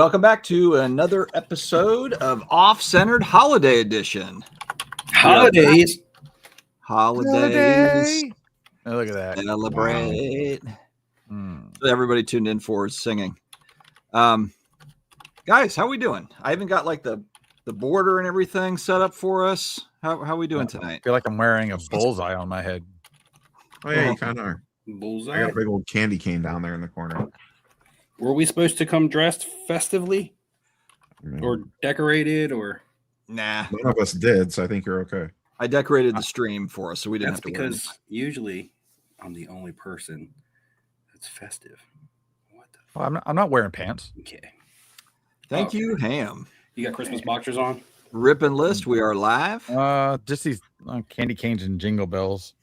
Welcome back to another episode of Off-Centered Holiday Edition. Holidays. Holidays. Oh, look at that. Celebrate. Wow. Everybody tuned in for is singing. Guys, how we doing? I haven't got like the border and everything set up for us. How we doing tonight? I feel like I'm wearing a bullseye on my head. Oh yeah, you kind of are. Bullseye. I got a big old candy cane down there in the corner. Were we supposed to come dressed festively or decorated or? Nah. None of us did, so I think you're okay. I decorated the stream for us, so we didn't That's have to because usually I'm the only person that's festive. What the well, I'm not wearing pants. Okay. Thank you, Ham. You got Christmas boxers on? Rip and list, we are live. Just these candy canes and jingle bells.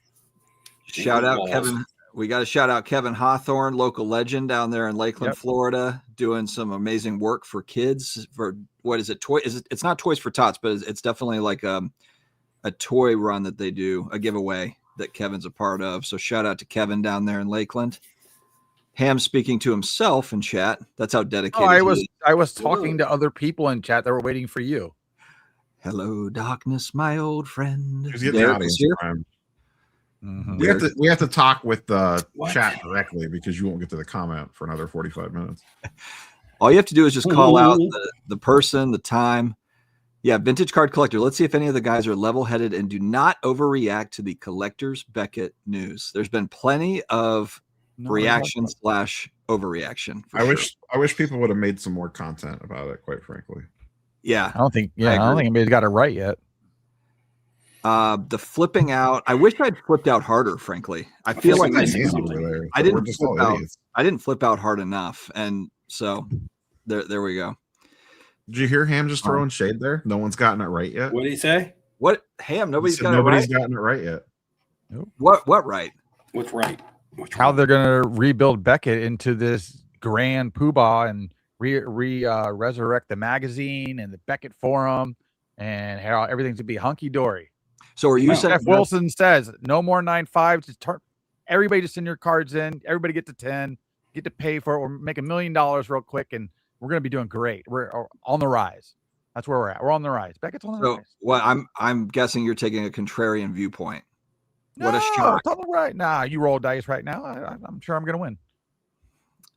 Shout out Kevin. We got to shout out Kevin Hawthorne, local legend down there in Lakeland, Florida, doing some amazing work for kids. For what is it? It's not Toys for Tots, but it's definitely like a toy run that they do, a giveaway that Kevin's a part of. So shout out to Kevin down there in Lakeland. Ham speaking to himself in chat. That's how dedicated. Oh, I was talking to other people in chat that were waiting for you. Hello, darkness, my old friend. Derek is here. Mm-hmm. We have to talk with the chat directly because you won't get to the comment for another 45 minutes. All you have to do is just call out the person, the time. Yeah, Vintage Card Collector. Let's see if any of the guys are level-headed and do not overreact to the Collector's Beckett news. There's been plenty of reaction / overreaction. I wish people would have made some more content about it, quite frankly. Yeah. I don't think anybody's got it right yet. The flipping out. I wish I'd flipped out harder, frankly. I feel like I didn't flip out hard enough. And so there we go. Did you hear Ham just throwing shade there? No one's gotten it right yet. What did he say? What Ham? Nobody's gotten it right yet. Nope. What right? What's right? How they're gonna rebuild Beckett into this grand poobah and resurrect the magazine and the Beckett forum and how everything's to be hunky dory. So are you saying Jeff Wilson says no more 9.5s? Just everybody just send your cards in. Everybody get to 10, get to pay for it. Or make $1 million real quick, and we're going to be doing great. We're on the rise. That's where we're at. We're on the rise. Beckett's on the rise. Well, I'm guessing you're taking a contrarian viewpoint. What a shock! It's on the right. Nah, you roll dice right now. I'm sure I'm going to win.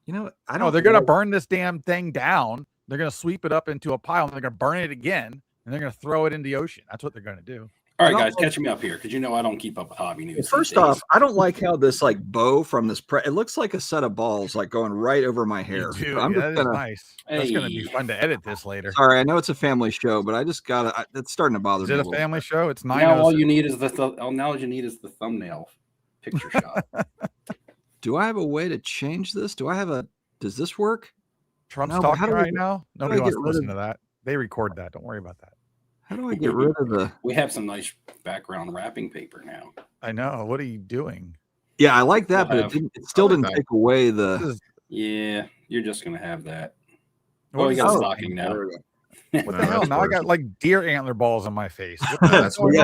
You know, I don't. They're going to burn this damn thing down. They're going to sweep it up into a pile, and they're going to burn it again, and they're going to throw it in the ocean. That's what they're going to do. All right, guys, catch me up here because I don't keep up with hobby news. First off, I don't like how this like bow from this it looks like a set of balls like going right over my hair. I'm just gonna, nice. That's gonna be fun to edit this later. Sorry, I know it's a family show, but I just gotta. It's starting to bother me. Is it a family show? It's 9. Now all you need is the thumbnail picture shot. Do I have a way to change this? Does this work? Trump's talking right now. Nobody wants to listen to that. They record that. Don't worry about that. How do I get rid of the? We have some nice background wrapping paper now. I know. What are you doing? Yeah, I like that, but it still didn't take away the. Yeah, you're just gonna have that. Oh, you got stocking now. What the hell? Now I got like deer antler balls on my face. That's what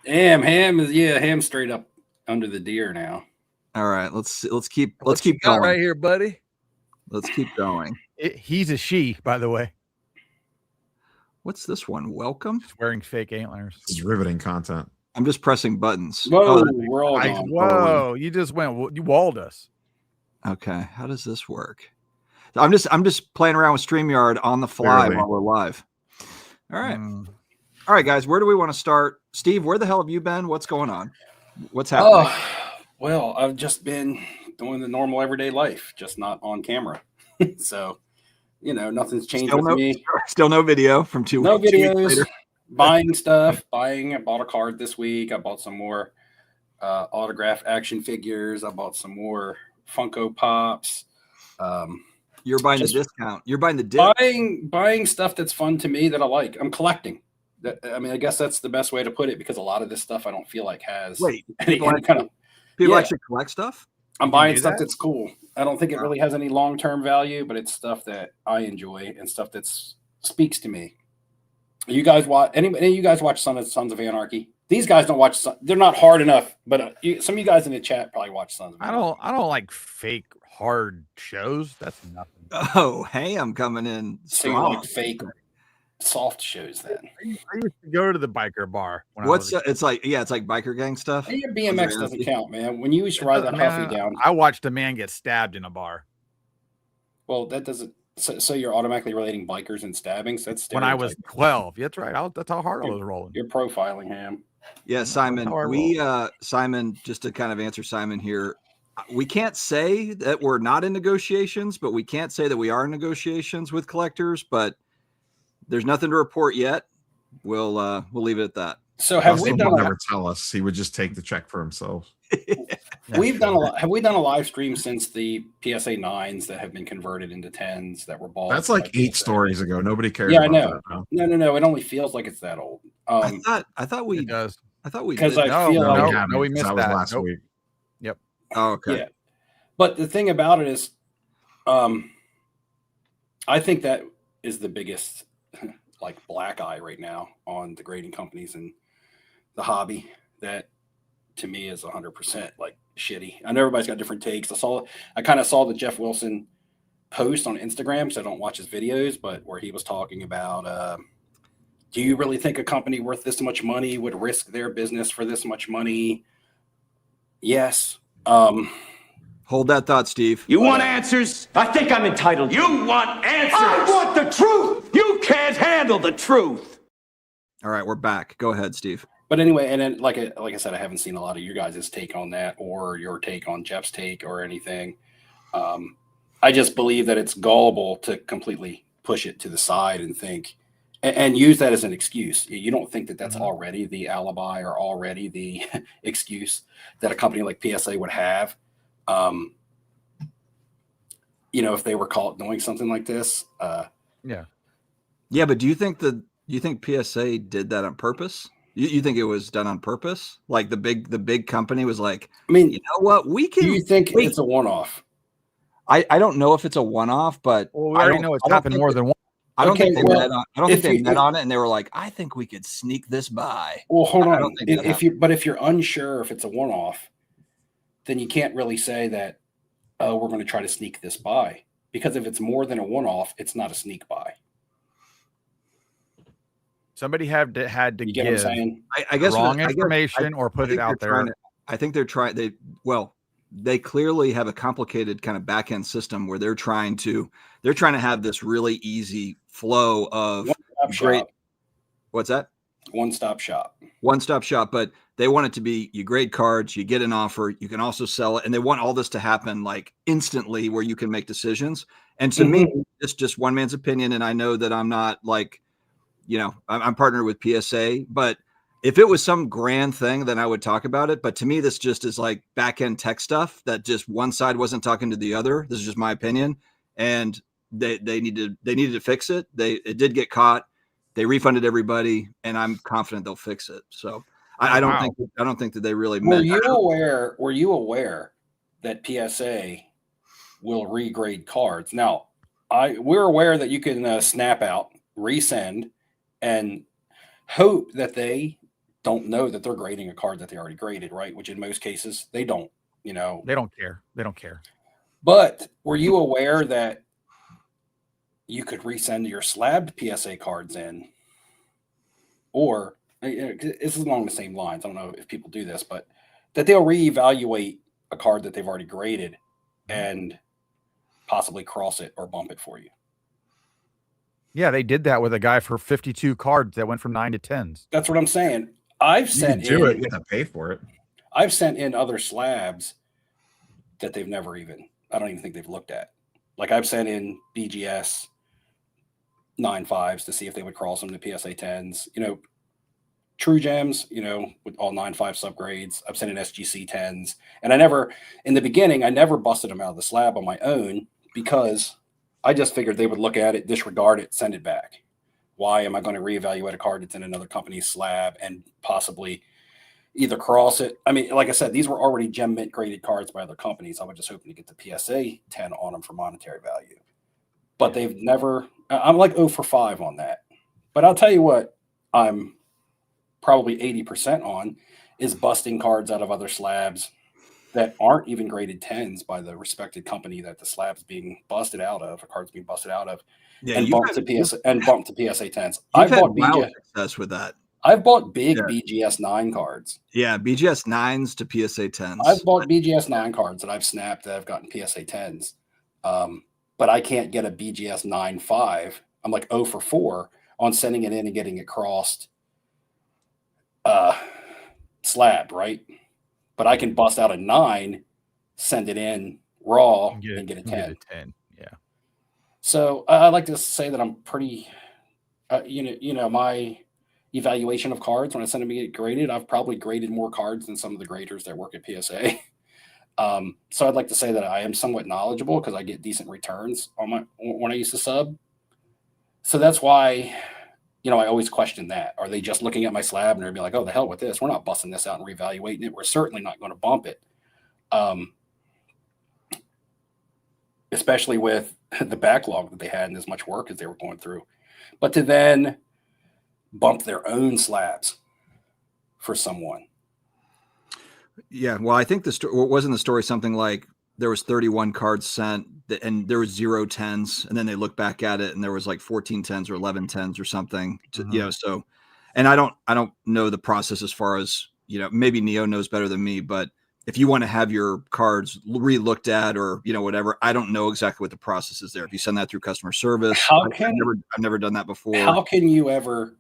Ham straight up under the deer now. All right, let's keep going right here, buddy. Let's keep going. He's a she, by the way. What's this one? Welcome. Just wearing fake antlers. This is riveting content. I'm just pressing buttons. Whoa, we're all gone. Whoa, you just went. You walled us. Okay, how does this work? I'm just playing around with StreamYard on the fly while we're live. All right. All right, guys, where do we want to start? Steve, where the hell have you been? What's going on? What's happening? Oh, well, I've just been doing the normal everyday life, just not on camera. So, nothing's changed with me. Still no video from 2 weeks. No videos. Buying stuff. I bought a card this week. I bought some more autograph action figures. I bought some more Funko Pops. You're buying the discount. You're buying the dip. Buying stuff that's fun to me that I like. I'm collecting. I guess that's the best way to put it because a lot of this stuff I don't feel like has people actually collect stuff. I'm buying stuff that's cool. I don't think it really has any long-term value, but it's stuff that I enjoy and stuff that speaks to me. You guys watch any of you guys watch Sons of Anarchy? These guys don't watch. They're not hard enough, but some of you guys in the chat probably watch Sons of Anarchy. I don't like fake hard shows. That's nothing Oh, Ham coming in So you strong. like fake soft shows then? I used to go to the biker bar. It's like biker gang stuff. Hey, your BMX doesn't count, man. When you used to ride that Huffy down, I watched a man get stabbed in a bar. Well, that doesn't. So you're automatically relating bikers and stabbings. That's when I was 12. That's right. That's how hard I was rolling. You're profiling, Ham. Yeah, Simon. Simon, just to kind of answer Simon here, we can't say that we're not in negotiations, but we can't say that we are in negotiations with collectors. But there's nothing to report yet. We'll leave it at that. So have we done? Never tell us. He would just take the check for himself. We've done a lot. Have we done a live stream since the PSA 9s that have been converted into 10s that were bought? That's like 8 stories ago. Nobody cares. Yeah, I know. No. It only feels like it's that old. I thought we does. I thought we because I feel like we missed that last week. Yep. Oh, okay. Yeah. But the thing about it is, I think that is the biggest like black eye right now on the grading companies and the hobby. That to me is 100% like shitty. I know everybody's got different takes. I kind of saw the Jeff Wilson post on Instagram, so I don't watch his videos, but where he was talking about, do you really think a company worth this much money would risk their business for this much money? Yes. Hold that thought, Steve. You want answers? I think I'm entitled. You want answers? I want the truth. You can't handle the truth. All right, we're back. Go ahead, Steve. But anyway, and then like I said, I haven't seen a lot of your guys' take on that or your take on Jeff's take or anything. I just believe that it's gullible to completely push it to the side and think and use that as an excuse. You don't think that that's already the alibi or already the excuse that a company like PSA would have. If they were caught doing something like this. Yeah, but do you think PSA did that on purpose? You think it was done on purpose? Like the big company was like, I mean, you know what? We can. Do you think it's a one-off? I don't know if it's a one-off, but we already know it's happened more than one. I don't think they met on it, and they were like, I think we could sneak this by. Well, hold on. If you're unsure if it's a one-off, then you can't really say that, oh, we're going to try to sneak this by. Because if it's more than a one-off, it's not a sneak by. Somebody had to you get what I'm saying? I guess wrong information or put it out there. I think they're trying. They clearly have a complicated kind of back end system where they're trying to have this really easy flow of great. What's that? One-stop shop. One-stop shop, but they want it to be you grade cards, you get an offer, you can also sell it, and they want all this to happen like instantly where you can make decisions. And to me, it's just one man's opinion, and I know that I'm not like, I'm partnered with PSA, but if it was some grand thing, then I would talk about it. But to me, this just is like back-end tech stuff that just one side wasn't talking to the other. This is just my opinion. And they needed to fix it. It did get caught. They refunded everybody, and I'm confident they'll fix it. So I don't think that they really meant. Were you aware that PSA will regrade cards? Now, we're aware that you can snap out, resend, and hope that they don't know that they're grading a card that they already graded, right? Which in most cases they don't. They don't care. They don't care. But were you aware that you could resend your slabbed PSA cards in, or this is along the same lines. I don't know if people do this, but that they'll reevaluate a card that they've already graded and possibly cross it or bump it for you. Yeah, they did that with a guy for 52 cards that went from 9 to 10s. That's what I'm saying. I've sent in. You have to pay for it. I've sent in other slabs that they've never I don't even think they've looked at. Like I've sent in BGS 9.5s to see if they would cross them to PSA 10s. True gems, with all 9.5 subgrades. I've sent in SGC 10s. And in the beginning, I never busted them out of the slab on my own because I just figured they would look at it, disregard it, send it back. Why am I going to reevaluate a card that's in another company's slab and possibly either cross it? I mean, like I said, these were already gem mint graded cards by other companies. I was just hoping to get the PSA 10 on them for monetary value. But they've never, I'm like 0 for 5 on that. But I'll tell you what, I'm probably 80% on is busting cards out of other slabs that aren't even graded 10s by the respected company that the slab's being busted out of, or card's being busted out of, and bumped to PSA 10s. I've bought success with that. I've bought big BGS 9 cards. Yeah, BGS 9s to PSA 10s. I've bought BGS 9 cards that I've snapped that I've gotten PSA 10s. But I can't get a BGS 9.5. I'm like 0 for 4 on sending it in and getting it crossed slab, right? But I can bust out a 9, send it in raw, and get a 10. Yeah. So I like to say that I'm pretty, my evaluation of cards when I send them to get graded, I've probably graded more cards than some of the graders that work at PSA. So I'd like to say that I am somewhat knowledgeable because I get decent returns on when I used to sub. So that's why, I always question that. Are they just looking at my slab and they're be like, oh, the hell with this. We're not busting this out and reevaluating it. We're certainly not going to bump it. Especially with the backlog that they had and as much work as they were going through. But to then bump their own slabs for someone. Yeah, well, I think wasn't the story something like there was 31 cards sent and there was 0 10s, and then they look back at it and there was like 14 10s or 11 10s or something. So, and I don't know the process as far as maybe Neo knows better than me, but if you want to have your cards re-looked at or whatever, I don't know exactly what the process is there. If you send that through customer service, I've never done that before. How can you ever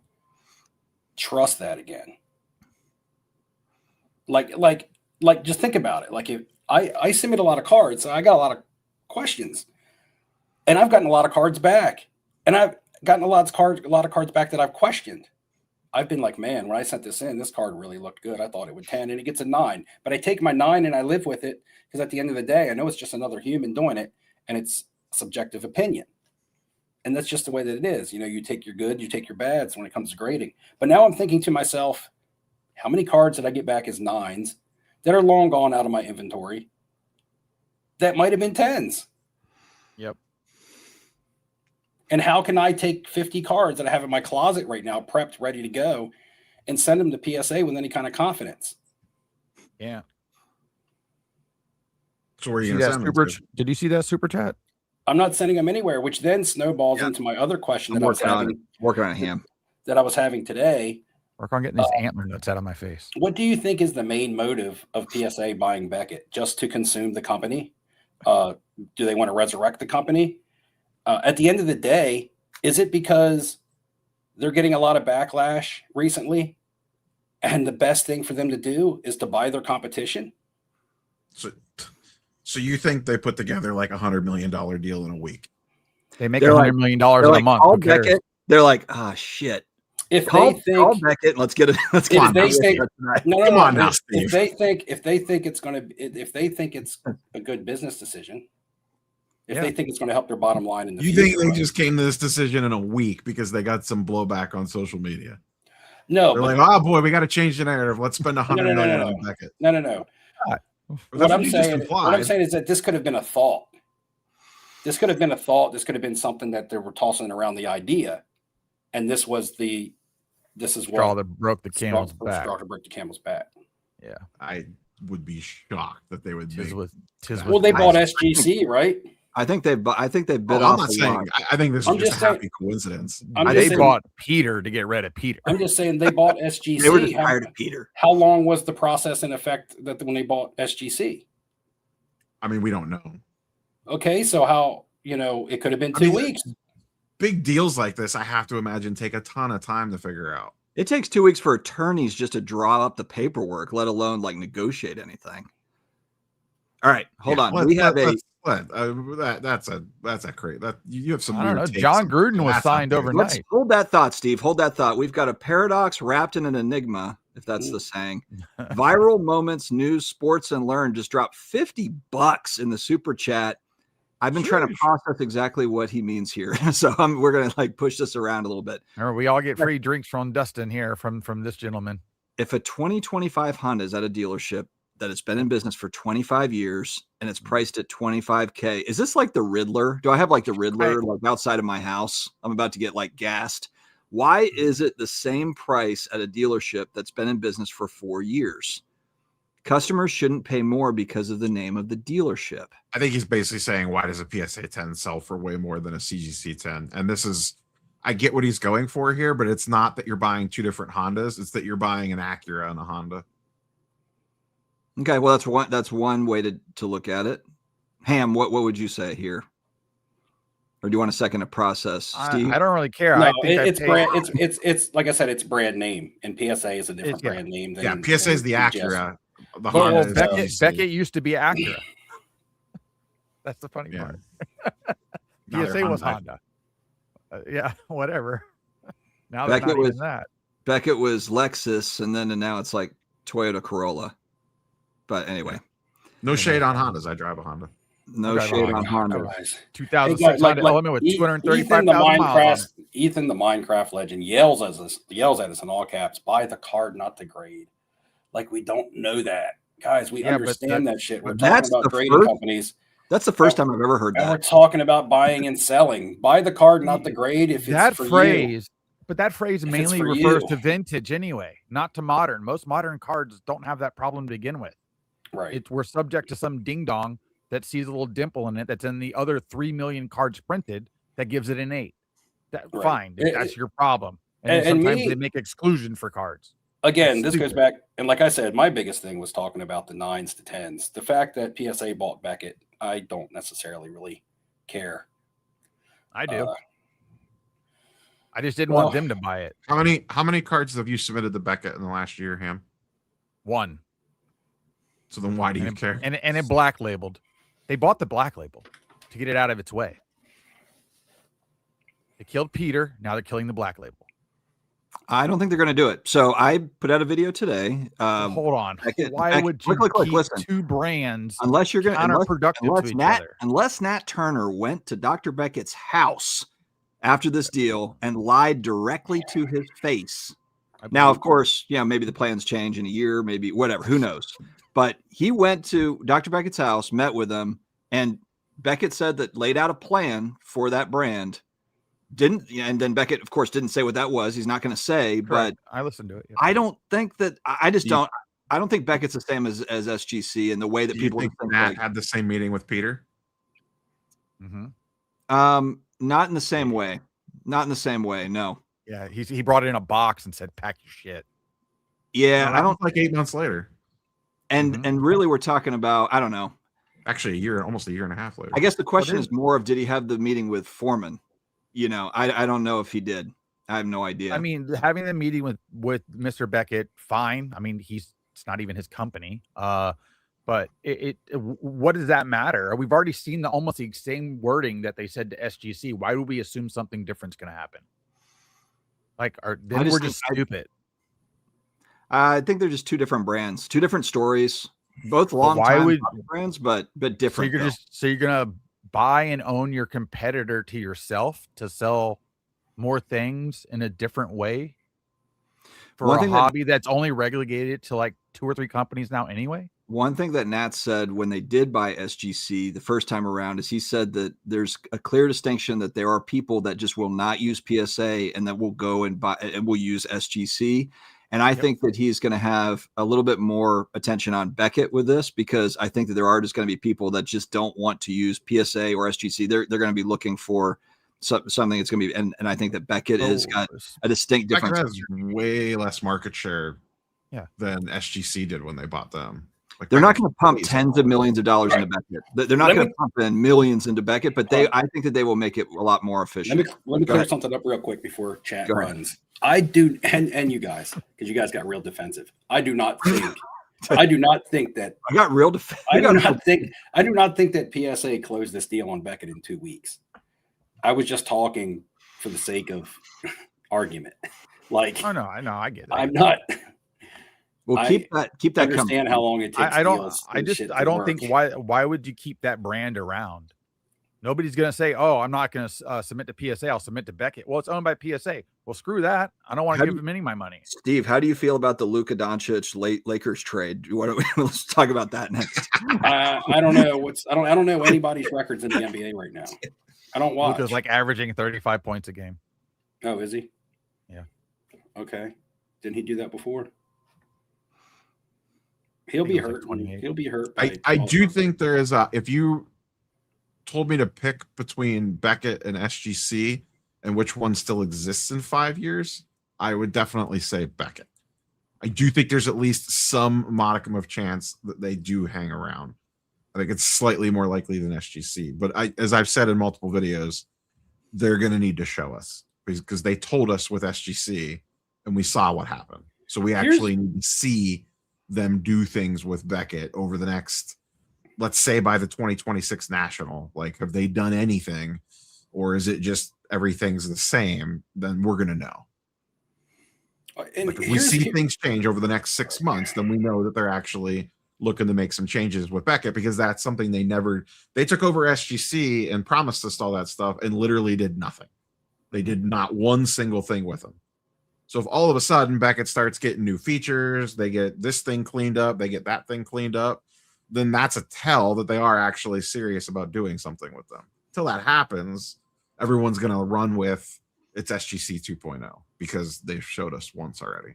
trust that again? Like just think about it. Like if I submit a lot of cards, so I got a lot of questions, and I've gotten a lot of cards back, and I've gotten a lot of cards back that I've questioned. I've been like, man, when I sent this in, this card really looked good. I thought it would 10, and it gets a 9. But I take my 9 and I live with it because at the end of the day, I know it's just another human doing it, and it's subjective opinion. And that's just the way that it is. You take your good, you take your bads when it comes to grading. But now I'm thinking to myself, how many cards did I get back as 9s that are long gone out of my inventory that might have been 10s? Yep. And how can I take 50 cards that I have in my closet right now, prepped, ready to go, and send them to PSA with any kind of confidence? Yeah. So where are you going to send them? Did you see that super chat? I'm not sending them anywhere, which then snowballs into my other question that I was having. Working on him. That I was having today. Work on getting these antler nuts out of my face. What do you think is the main motive of PSA buying Beckett? Just to consume the company? Do they want to resurrect the company? At the end of the day, is it because they're getting a lot of backlash recently, and the best thing for them to do is to buy their competition? So you think they put together like $100 million deal in a week? They make $100 million in a month. Call Beckett. They're like, ah, shit. Call Beckett, let's get it. Let's get it. Come on now, Steve. If they think it's a good business decision, if they think it's going to help their bottom line in the future. You think they just came to this decision in a week because they got some blowback on social media? No, they're like, oh boy, we got to change the narrative. Let's spend $100 million on Beckett. No. What I'm saying is that this could have been a thought. This could have been a thought. This could have been something that they were tossing around the idea, and this is straw that broke the camel's back. Straw to break the camel's back. Yeah, I would be shocked that they would. Well, they bought SGC, right? I think they bit off. I'm not saying. I think this is just a happy coincidence. They bought Peter to get rid of Peter. I'm just saying they bought SGC. They were just tired of Peter. How long was the process in effect that when they bought SGC? I mean, we don't know. Okay, so how it could have been 2 weeks. Big deals like this, I have to imagine, take a ton of time to figure out. It takes 2 weeks for attorneys just to draw up the paperwork, let alone like negotiate anything. All right, hold on. We have that's a crazy. You have some. I don't know. John Gruden was signed overnight. Hold that thought, Steve. Hold that thought. We've got a paradox wrapped in an enigma, if that's the saying. Viral moments, news, sports, and learn just dropped $50 in the super chat. I've been trying to process exactly what he means here, so we're gonna push this around a little bit. Remember, we all get free drinks from Dustin here from this gentleman. If a 2025 Honda is at a dealership that has been in business for 25 years and it's priced at $25K, is this like the Riddler? Do I have like the Riddler outside of my house? I'm about to get gassed. Why is it the same price at a dealership that's been in business for 4 years? Customers shouldn't pay more because of the name of the dealership. I think he's basically saying, why does a PSA 10 sell for way more than a CGC 10? And this is, I get what he's going for here, but it's not that you're buying two different Hondas. It's that you're buying an Acura and a Honda. Okay, well, that's one way to look at it. Ham, what would you say here? Or do you want a second to process, Steve? I don't really care. No, I think it's brand. It's like I said, it's brand name, and PSA is a different brand name. Than, PSA is the Acura. The well, Honda Beckett used to be Acura. That's the funny part. PSA was Honda. Yeah, whatever. Now Beckett was that. Beckett was Lexus, and now it's like Toyota Corolla. But anyway, no shade on Hondas. I drive a Honda. No shade on Honda. 2006 Honda Element with 235,000 miles. Ethan, the Minecraft legend, yells at us in all caps: "Buy the card, not the grade." Like we don't know that, guys. We understand that shit. We're talking about grading companies. That's the first time I've ever heard that. And we're talking about buying and selling. Buy the card, not the grade. If that it's for phrase, you. But that phrase mainly refers to vintage anyway, not to modern. Most modern cards don't have that problem to begin with. Right. We're subject to some ding dong that sees a little dimple in it that's in the other 3 million cards printed that gives it an 8. Fine, that's your problem. And sometimes they make exclusion for cards. Again, this goes back, and like I said, my biggest thing was talking about the 9s to 10s. The fact that PSA bought Beckett, I don't necessarily really care. I do. I just didn't want them to buy it. How many cards have you submitted to Beckett in the last year, Ham? 1. So then why do you care? And it black labeled. They bought the black label to get it out of its way. They killed Peter. Now they're killing the black label. I don't think they're going to do it. So I put out a video today. Hold on. Why would you keep two brands unless you're going counterproductive to each other? Unless Nat Turner went to Dr. Beckett's house after this deal and lied directly to his face. Now, of course, maybe the plans change in a year, maybe whatever. Who knows? But he went to Dr. Beckett's house, met with him, and Beckett said that laid out a plan for that brand. And then Beckett, of course, didn't say what that was. He's not going to say, but I listened to it. Yeah. I don't think that I don't think Beckett's the same as SGC in the way that people think Matt had the same meeting with Peter. Not in the same way. Not in the same way. No. Yeah, he brought it in a box and said, "Pack your shit." Yeah, I don't like 8 months later. And really, we're talking about I don't know. Actually, almost a year and a half later. I guess the question is more of did he have the meeting with Foreman? I don't know if he did. I have no idea. I mean, having the meeting with Mr. Beckett, fine. I mean, it's not even his company. But what does that matter? We've already seen almost the same wording that they said to SGC. Why would we assume something different's going to happen? We're just stupid. I think they're just two different brands, two different stories, both long-time brands, but different. So you're gonna buy and own your competitor to yourself to sell more things in a different way for a hobby that's only relegated to like 2 or 3 companies now anyway. One thing that Nat said when they did buy SGC the first time around is he said that there's a clear distinction that there are people that just will not use PSA and that will go and buy and will use SGC. And I think that he's going to have a little bit more attention on Beckett with this because I think that there are just going to be people that just don't want to use PSA or SGC. They're going to be looking for something that's going to be, and I think that Beckett has got a distinct difference. Beckett has way less market share than SGC did when they bought them. Like they're not going to pump tens of millions of dollars into Beckett. They're not going to pump in millions into Beckett, but I think that they will make it a lot more efficient. Let me clear something up real quick before chat runs. I do, and you guys, because you guys got real defensive. I do not think that I got real defensive. I do not think that PSA closed this deal on Beckett in 2 weeks. I was just talking for the sake of argument. Like, oh no, I know, I get it. I'm not. Well, keep that. Understand coming. how long it takes. I don't think why would you keep that brand around? Nobody's going to say, oh, I'm not going to submit to PSA. I'll submit to Beckett. Well, it's owned by PSA. Well, screw that. I don't want to give him any of my money. Steve, how do you feel about the Luka Doncic Lakers trade? Let's talk about that next. I don't know I don't know anybody's records in the NBA right now. I don't watch. Luka's like averaging 35 points a game. Oh, is he? Yeah. Okay. Didn't he do that before? He'll be think it was hurt. like 28. He'll be hurt. I do think there is a, if you told me to pick between Beckett and SGC and which one still exists in 5 years, I would definitely say Beckett. I do think there's at least some modicum of chance that they do hang around. I think it's slightly more likely than SGC, but as I've said in multiple videos, they're going to need to show us because they told us with SGC and we saw what happened. So we actually need to see them do things with Beckett over the next, let's say by the 2026 National. Like, have they done anything, or is it just everything's the same? Then we're going to know. And like if we see things change over the next 6 months, then we know that they're actually looking to make some changes with Beckett, because that's something they took over SGC and promised us all that stuff and literally did nothing. They did not one single thing with them. So if all of a sudden Beckett starts getting new features, they get this thing cleaned up, they get that thing cleaned up, then that's a tell that they are actually serious about doing something with them. Until that happens, everyone's going to run with it's SGC 2.0 because they've showed us once already.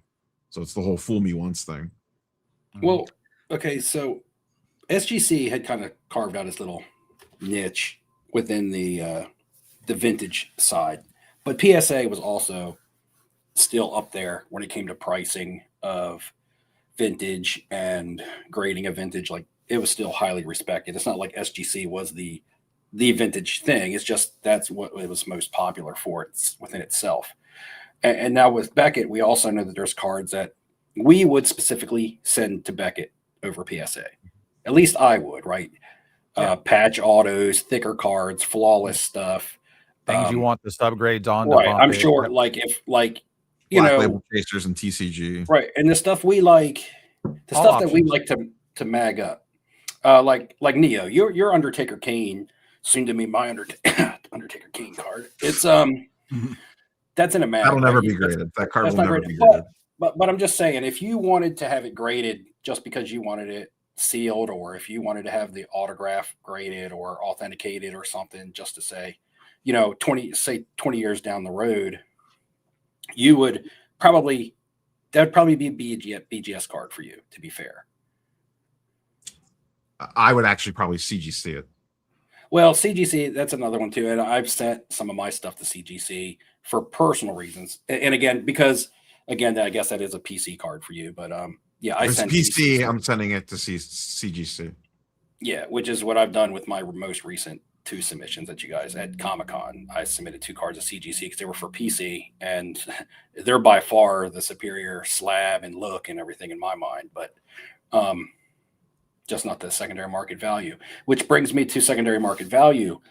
So it's the whole fool me once thing. Well, okay, so SGC had kind of carved out its little niche within the vintage side, but PSA was also still up there when it came to pricing of vintage and grading of vintage. Like, it was still highly respected. It's not like SGC was the vintage thing. It's just that's what it was most popular for. It's within itself. And now with Beckett, we also know that there's cards that we would specifically send to Beckett over PSA. At least I would, right? Yeah. Patch autos, thicker cards, flawless stuff. Things you want the subgrades on. Right. I'm sure, like, if, like, you Black know, label chasers and TCG. right. And the stuff we like, the All stuff that we options. like to mag up, like Neo, your Undertaker Kane, soon to be my Undertaker Kane card. It's that's in a mag. That'll never right? be graded. That card That's will not never graded. be graded. But I'm just saying, if you wanted to have it graded just because you wanted it sealed, or if you wanted to have the autograph graded or authenticated or something, just to say, 20 years down the road, you would probably, that'd probably be a BGS card for you, to be fair. I would actually probably CGC it. Well, CGC, that's another one too. And I've sent some of my stuff to CGC for personal reasons. And again, because again, I guess that is a PC card for you, but yeah, I sent PC. I'm sending it to CGC. Yeah, which is what I've done with my most recent 2 submissions that you guys at Comic-Con. I submitted 2 cards of CGC because they were for PC, and they're by far the superior slab and look and everything in my mind, but just not the secondary market value. Which brings me to secondary market value.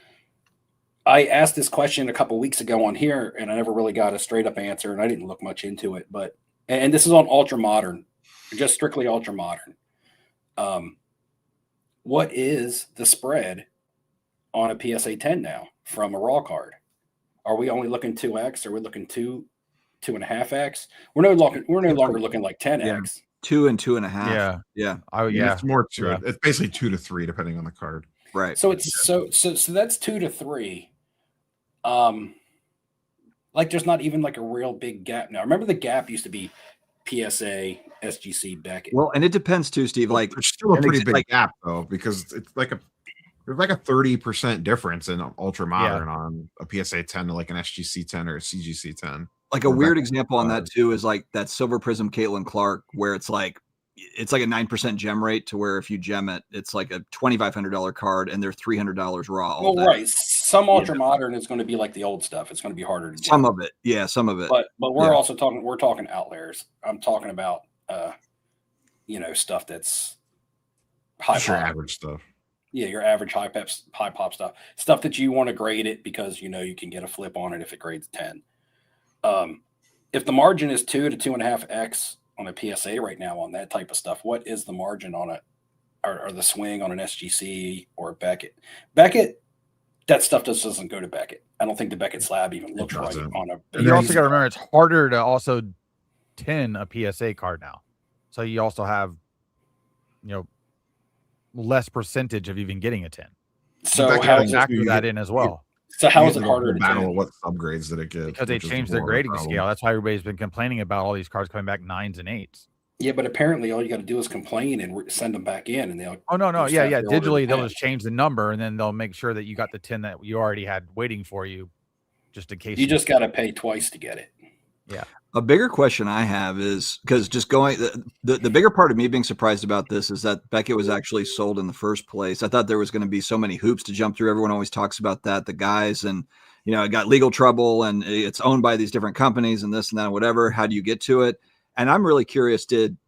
I asked this question a couple weeks ago on here, and I never really got a straight up answer, and I didn't look much into it. But and this is on Ultra Modern, just strictly Ultra Modern. What is the spread on a PSA 10 now from a raw card? Are we only looking 2x? Are we looking 2.5x? We're no longer looking like 10x. Yeah. 2 and 2.5. Yeah. It's more to it. It's basically 2 to 3 depending on the card. Right. So it's so that's 2 to 3. Like, there's not even like a real big gap now. Remember, the gap used to be PSA, SGC, Beckett. Well, and it depends too, Steve. Like, There's still a pretty big like, gap though, because it's like there's like a 30% difference in Ultra Modern on a PSA 10 to like an SGC 10 or a CGC 10. Like, a weird example on that too is like that Silver Prism Caitlin Clark, where it's like a 9% gem rate, to where if you gem it, it's like a $2,500 card, and they're $300 raw. Well, right. Some Ultra Modern is going to be like the old stuff. It's going to be harder to gem. Some of it, yeah, some of it. But we're also talking outliers. I'm talking about stuff that's high Just your pop. average stuff. Yeah, your average high pop stuff that you want to grade it because you can get a flip on it if it grades 10. If the margin is 2 to 2.5x on a PSA right now on that type of stuff, what is the margin on it, or the swing on an SGC or a Beckett? Beckett, that stuff just doesn't go to Beckett. I don't think the Beckett slab even looks right on a. You also got to remember, it's harder to also tin a PSA card now, so you also have less percentage of even getting a 10. So how factor that in as well. So how is it harder to battle? tin? What subgrades did it get? Because they changed their grading scale. That's why everybody's been complaining about all these cards coming back 9s and 8s. Yeah, but apparently all you got to do is complain and send them back in, and they'll. Oh no, they'll yeah. staff your order Digitally, they'll back. just change the number, and then they'll make sure that you got the 10 that you already had waiting for you, just in case. You just got to pay twice to get it. Yeah. A bigger question I have is because just going the bigger part of me being surprised about this is that Beckett was actually sold in the first place. I thought there was going to be so many hoops to jump through. Everyone always talks about that, the guys, and it got legal trouble and it's owned by these different companies and this and that and whatever. How do you get to it? And I'm really curious, did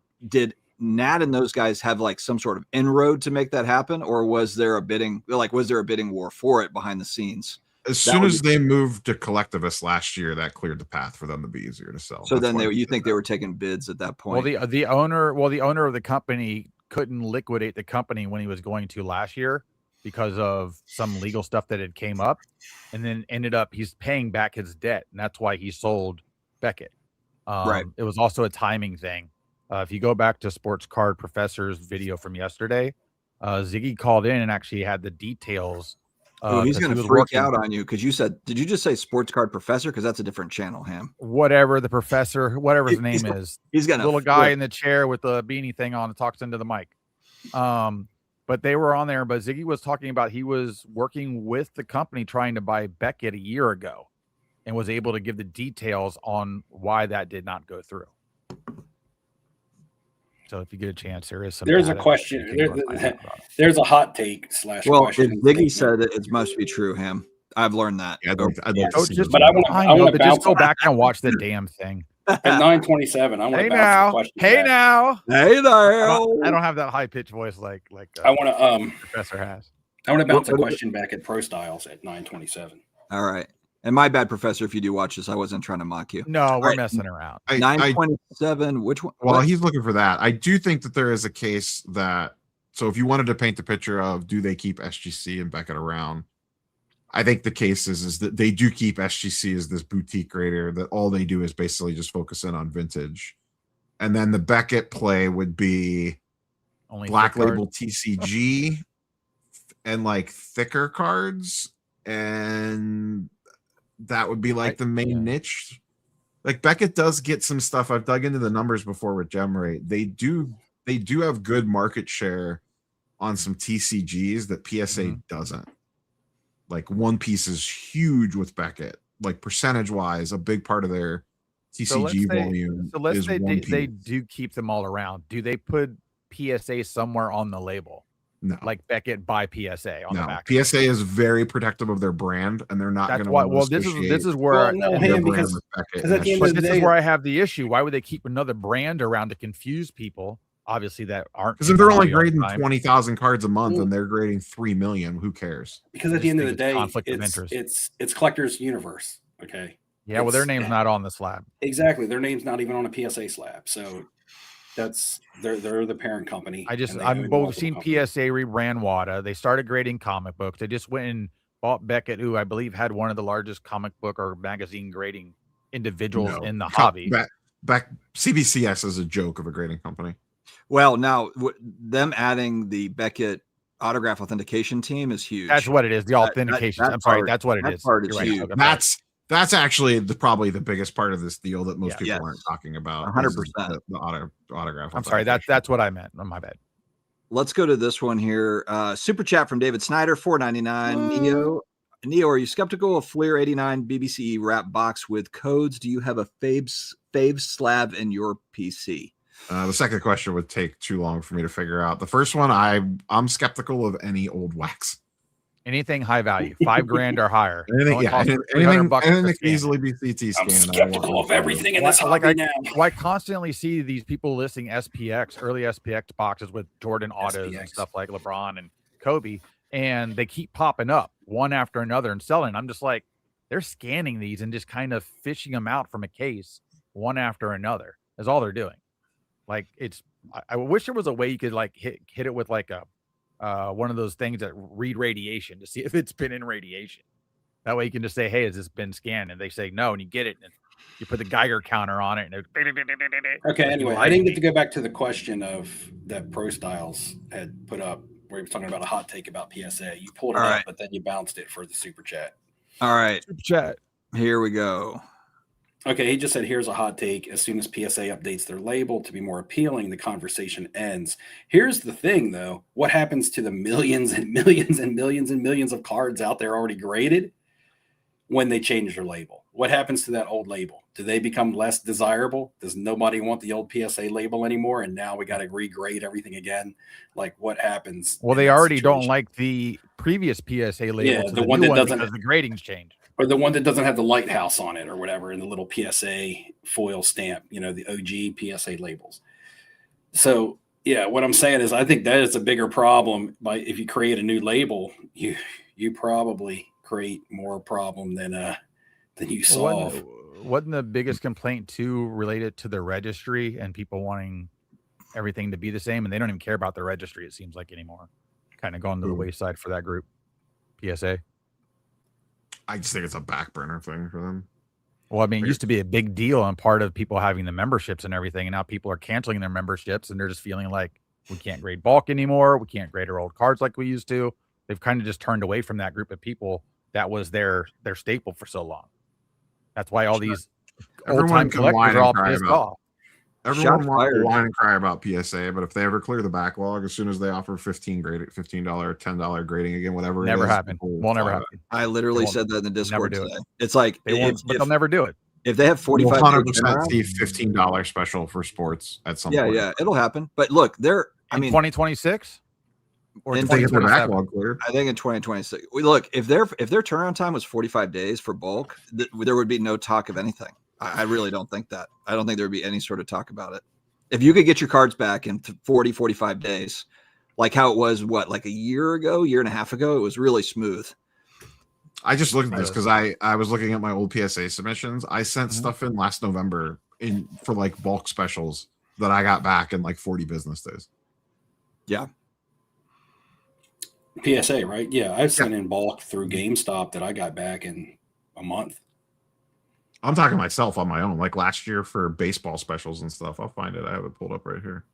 Nat and those guys have like some sort of inroad to make that happen, or was there a bidding war for it behind the scenes? As soon as they moved to collectivists last year, that cleared the path for them to be easier to sell. So then you think they were taking bids at that point? Well, the owner of the company couldn't liquidate the company when he was going to last year because of some legal stuff that had came up, and then ended up he's paying back his debt, and that's why he sold Beckett. Right. It was also a timing thing. If you go back to Sports Card Professor's video from yesterday, Ziggy called in and actually had the details. He's going to freak out on you because you said, did you just say Sports Card Professor? Because that's a different channel, Ham. Whatever the professor, whatever his name is. He's got a little guy in the chair with the beanie thing on and talks into the mic. But they were on there. But Ziggy was talking about he was working with the company trying to buy Beckett a year ago and was able to give the details on why that did not go through. So if you get a chance, there's a question. There's a hot take / Well, question. If Ziggy said it must be true, Ham. I've learned that. I'd like to see but I want to just go back and watch the damn thing. At 9:27, I want to bounce the question. Hey now. I don't have that high pitched voice like I want to Professor has. I want to bounce a question back at Pro Styles at 9:27. All right. And my bad, Professor, if you do watch this, I wasn't trying to mock you. No, we're messing around. 9:27. Which one? Well, he's looking for that. I do think that there is a case that. So if you wanted to paint the picture of do they keep SGC and Beckett around, I think the case is that they do keep SGC as this boutique grader that all they do is basically just focus in on vintage, and then the Beckett play would be only black label TCG and like thicker cards, and that would be like the main niche. Like Beckett does get some stuff. I've dug into the numbers before with gem rate. They do have good market share on some TCGs that PSA doesn't. Like One Piece is huge with Beckett. Like percentage wise, a big part of their TCG volume. So let's is say One Piece. they do keep them all around. Do they put PSA somewhere on the label? No, like Beckett by PSA on the back. PSA is very protective of their brand, and they're not going to. Well, this is where because at the end of the day, this is where I have the issue. Why would they keep another brand around to confuse people? Obviously, that aren't, because if they're only grading 20,000 cards a month and they're grading 3 million, who cares? Because at the end of the day, it's collector's universe. Okay. Yeah, well, their name's not on the slab. Exactly, their name's not even on a PSA slab. So that's they're the parent company. We've seen PSA rebrand WADA. They started grading comic books. They just went and bought Beckett, who I believe had one of the largest comic book or magazine grading individuals in the hobby. Back CBCS is a joke of a grading company. Well, now them adding the Beckett autograph authentication team is huge. That's what it is. The authentication. I'm sorry. That's what it is. Part is huge. That's actually probably the biggest part of this deal that most people aren't talking about. 100%. The autograph. I'm sorry. That's what I meant. Oh, my bad. Let's go to this one here. Super chat from David Snyder, $4.99. Neo, are you skeptical of Fleer 89 BBC wrap box with codes? Do you have a fave slab in your PC? The second question would take too long for me to figure out. The first one, I'm skeptical of any old wax. Anything high value, $5,000 or higher. Anything that can easily be CT scanned. I'm skeptical of everything in this hobby now. I constantly see these people listing SPX, early SPX boxes with Jordan autos and stuff like LeBron and Kobe, and they keep popping up one after another and selling. I'm just like, they're scanning these and just kind of fishing them out from a case one after another. Is all they're doing. Like I wish there was a way you could like hit it with like a one of those things that read radiation to see if it's been in radiation. That way you can just say, hey, has this been scanned? And they say no, and you get it, and you put the Geiger counter on it. And okay, anyway, I didn't get to go back to the question of that Pro Styles had put up where he was talking about a hot take about PSA. You pulled it up, but then you bounced it for the super chat. All right. Super chat. Here we go. Okay, he just said, here's a hot take. As soon as PSA updates their label to be more appealing, the conversation ends. Here's the thing, though. What happens to the millions and millions and millions and millions of cards out there already graded when they change their label? What happens to that old label? Do they become less desirable? Does nobody want the old PSA label anymore? And now we got to regrade everything again? Like, what happens? Well, they already don't like the previous PSA label. Yeah, to the one that doesn't, because the grading's changed. or the one that doesn't have the lighthouse on it or whatever, and the little PSA foil stamp, you know, the OG PSA labels. So yeah, what I'm saying is I think that is a bigger problem. By if you create a new label, you probably create more problem than you solve. Wasn't the biggest complaint too related to the registry and people wanting everything to be the same, and they don't even care about the registry, it seems like, anymore? Kind of gone to the wayside for that group, PSA. I just think it's a back burner thing for them. Well, I mean, it used to be a big deal on part of people having the memberships and everything, and now people are canceling their memberships, and they're just feeling like, we can't grade bulk anymore. We can't grade our old cards like we used to. They've kind of just turned away from that group of people that was their staple for so long. That's why all these old-time collectors are all pissed off. Everyone wants to whine and cry about PSA, but if they ever clear the backlog, as soon as they offer $15, $10 grading again, whatever, never happen. Won't never happen. I literally said that in the Discord today. It's like but they'll never do it. If they have 45, 100% see $15 special for sports at some point. Yeah, it'll happen. But look, I mean, 2026. Or if they get their backlog cleared. I think in 2026. Look, if their turnaround time was 45 days for bulk, there would be no talk of anything. I really don't think that. I don't think there would be any sort of talk about it. If you could get your cards back in 40, 45 days, like how it was, like a year and a half ago, it was really smooth. I just looked at this because I was looking at my old PSA submissions. I sent stuff in last November for like bulk specials that I got back in like 40 business days. Yeah. PSA, right? Yeah, I sent in bulk through GameStop that I got back in a month. I'm talking myself on my own, like last year for baseball specials and stuff. I'll find it. I have it pulled up right here.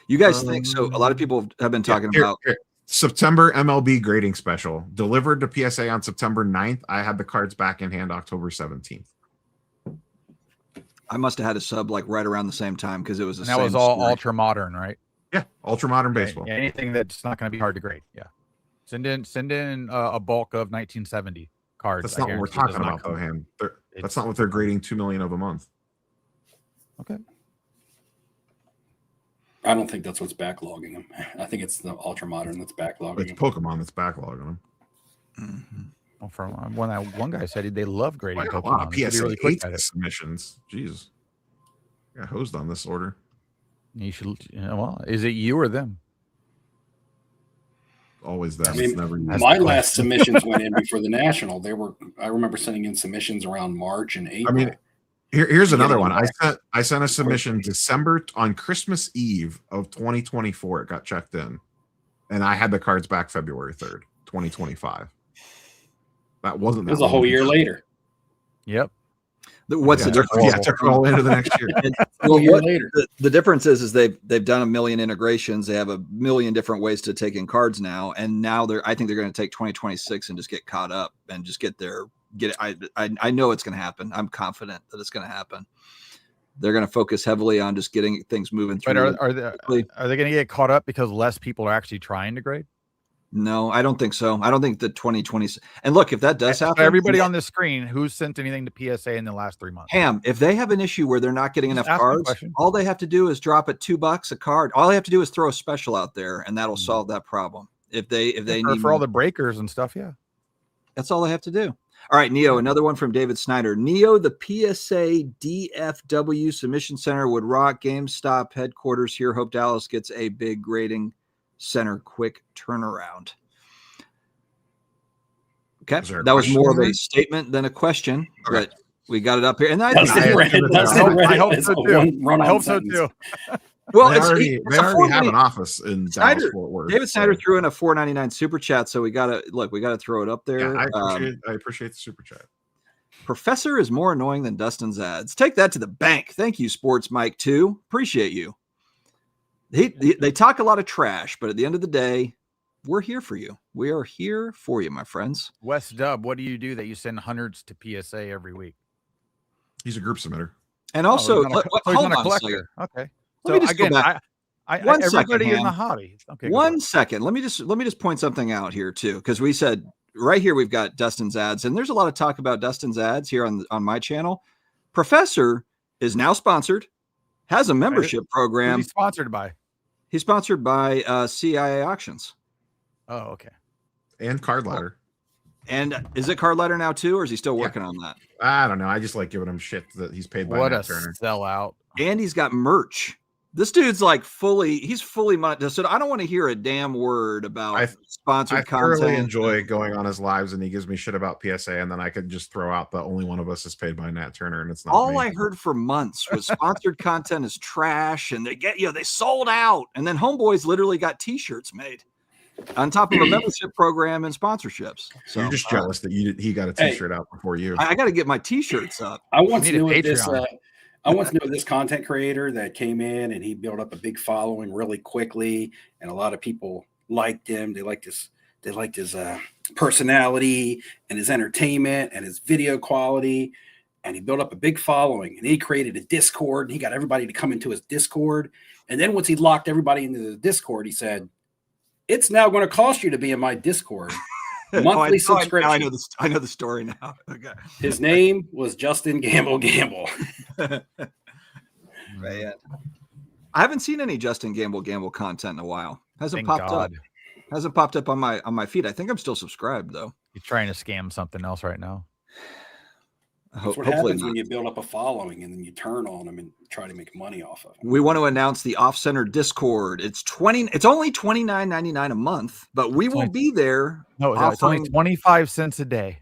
You guys think so? A lot of people have been talking about September MLB grading special delivered to PSA on September 9th. I had the cards back in hand October 17th. I must have had a sub like right around the same time because it was that was all ultra modern, right? Yeah, ultra modern baseball. Yeah, anything that's not going to be hard to grade. Yeah, send in a bulk of 1970 cards. That's not what we're talking about, though, Ham. That's not what they're grading 2 million of a month. Okay. I don't think that's what's backlogging them. I think it's the ultra modern that's backlogging. It's Pokemon that's backlogging them. Mm-hmm. Well, from one guy said they love grading Pokemon. Wow, PSA really quick submissions. Jeez, got hosed on this order. You should. Well, is it you or them? Always them. I mean, never my last submissions went in before the national. I remember sending in submissions around March and April. I mean, here's another one. I sent a submission December on Christmas Eve of 2024. It got checked in, and I had the cards back February 3rd, 2025. That wasn't. It was a whole year later. Yep. What's the difference? Yeah, took it all into the next year. Well, the difference is they've done a million integrations. They have a million different ways to take in cards now, and now I think they're going to take 2026 and just get caught up and just get it. I know it's going to happen. I'm confident that it's going to happen. They're going to focus heavily on just getting things moving through. But are they going to get caught up because less people are actually trying to grade? No, I don't think so. I don't think the 2020. And look, if that does happen, everybody on the screen who's sent anything to PSA in the last 3 months. Ham, if they have an issue where they're not getting enough cards, all they have to do is drop it $2 a card. All they have to do is throw a special out there, and that'll solve that problem. If they need for all the breakers and stuff, yeah, that's all they have to do. All right, Neo, another one from David Snyder. Neo, the PSA DFW Submission Center would rock. GameStop headquarters here. Hope Dallas gets a big grading center quick turnaround. Okay, that was more of a statement than a question, but we got it up here. And I hope so too. I hope so too. Well, they already have an office in Dallas Fort Worth. David Snyder threw in a $4.99 super chat, so we got to throw it up there. Yeah, I appreciate the super chat. Professor is more annoying than Dustin's ads. Take that to the bank. Thank you, Sports Mike 2. Appreciate you. They talk a lot of trash, but at the end of the day, we're here for you. We are here for you, my friends. Wes Dub, what do you do that you send hundreds to PSA every week? He's a group submitter. And also, he's not hold a on a second. collector. Okay. Let So me just again, go back. Everybody in the Ham. hobby. Okay. Go One second. Let me just point something out here too, because we said right here we've got Dustin's ads, and there's a lot of talk about Dustin's ads here on my channel. Professor is now sponsored, has a membership program. Who's he sponsored by? He's sponsored by CIA Auctions. Oh, okay. And Card Ladder. And is it Card Ladder now too, or is he still working on that? I don't know. I just like giving him shit that he's paid by What a Nat Turner. sellout. And he's got merch. This dude's like he's fully monetized. So I don't want to hear a damn word about sponsored I content. thoroughly enjoy going on his lives, and he gives me shit about PSA, and then I could just throw out the only one of us is paid by Nat Turner, and it's not all me. I heard for months was sponsored content is trash, and they sold out. And then Homeboys literally got t-shirts made on top of a membership program and sponsorships. So you're just jealous that he got a t-shirt out before you. I got to get my t-shirts up. I once knew this content creator that came in and he built up a big following really quickly, and a lot of people liked him. They liked his personality and his entertainment and his video quality, and he built up a big following. And he created a Discord, and he got everybody to come into his Discord. And then once he locked everybody into the Discord, he said, "It's now going to cost you to be in my Discord." Monthly subscription. I know the story now. Okay. His name was Justin Gamble. Man. I haven't seen any Justin Gamble content in a while. Hasn't popped up on my feed. I think I'm still subscribed though. You're trying to scam something else right now. That's what happens when you build up a following and then you turn on them and try to make money off of them. We want to announce the Off-Center Discord. It's only $29.99 a month, but we will be there. No, it's only 25 cents a day.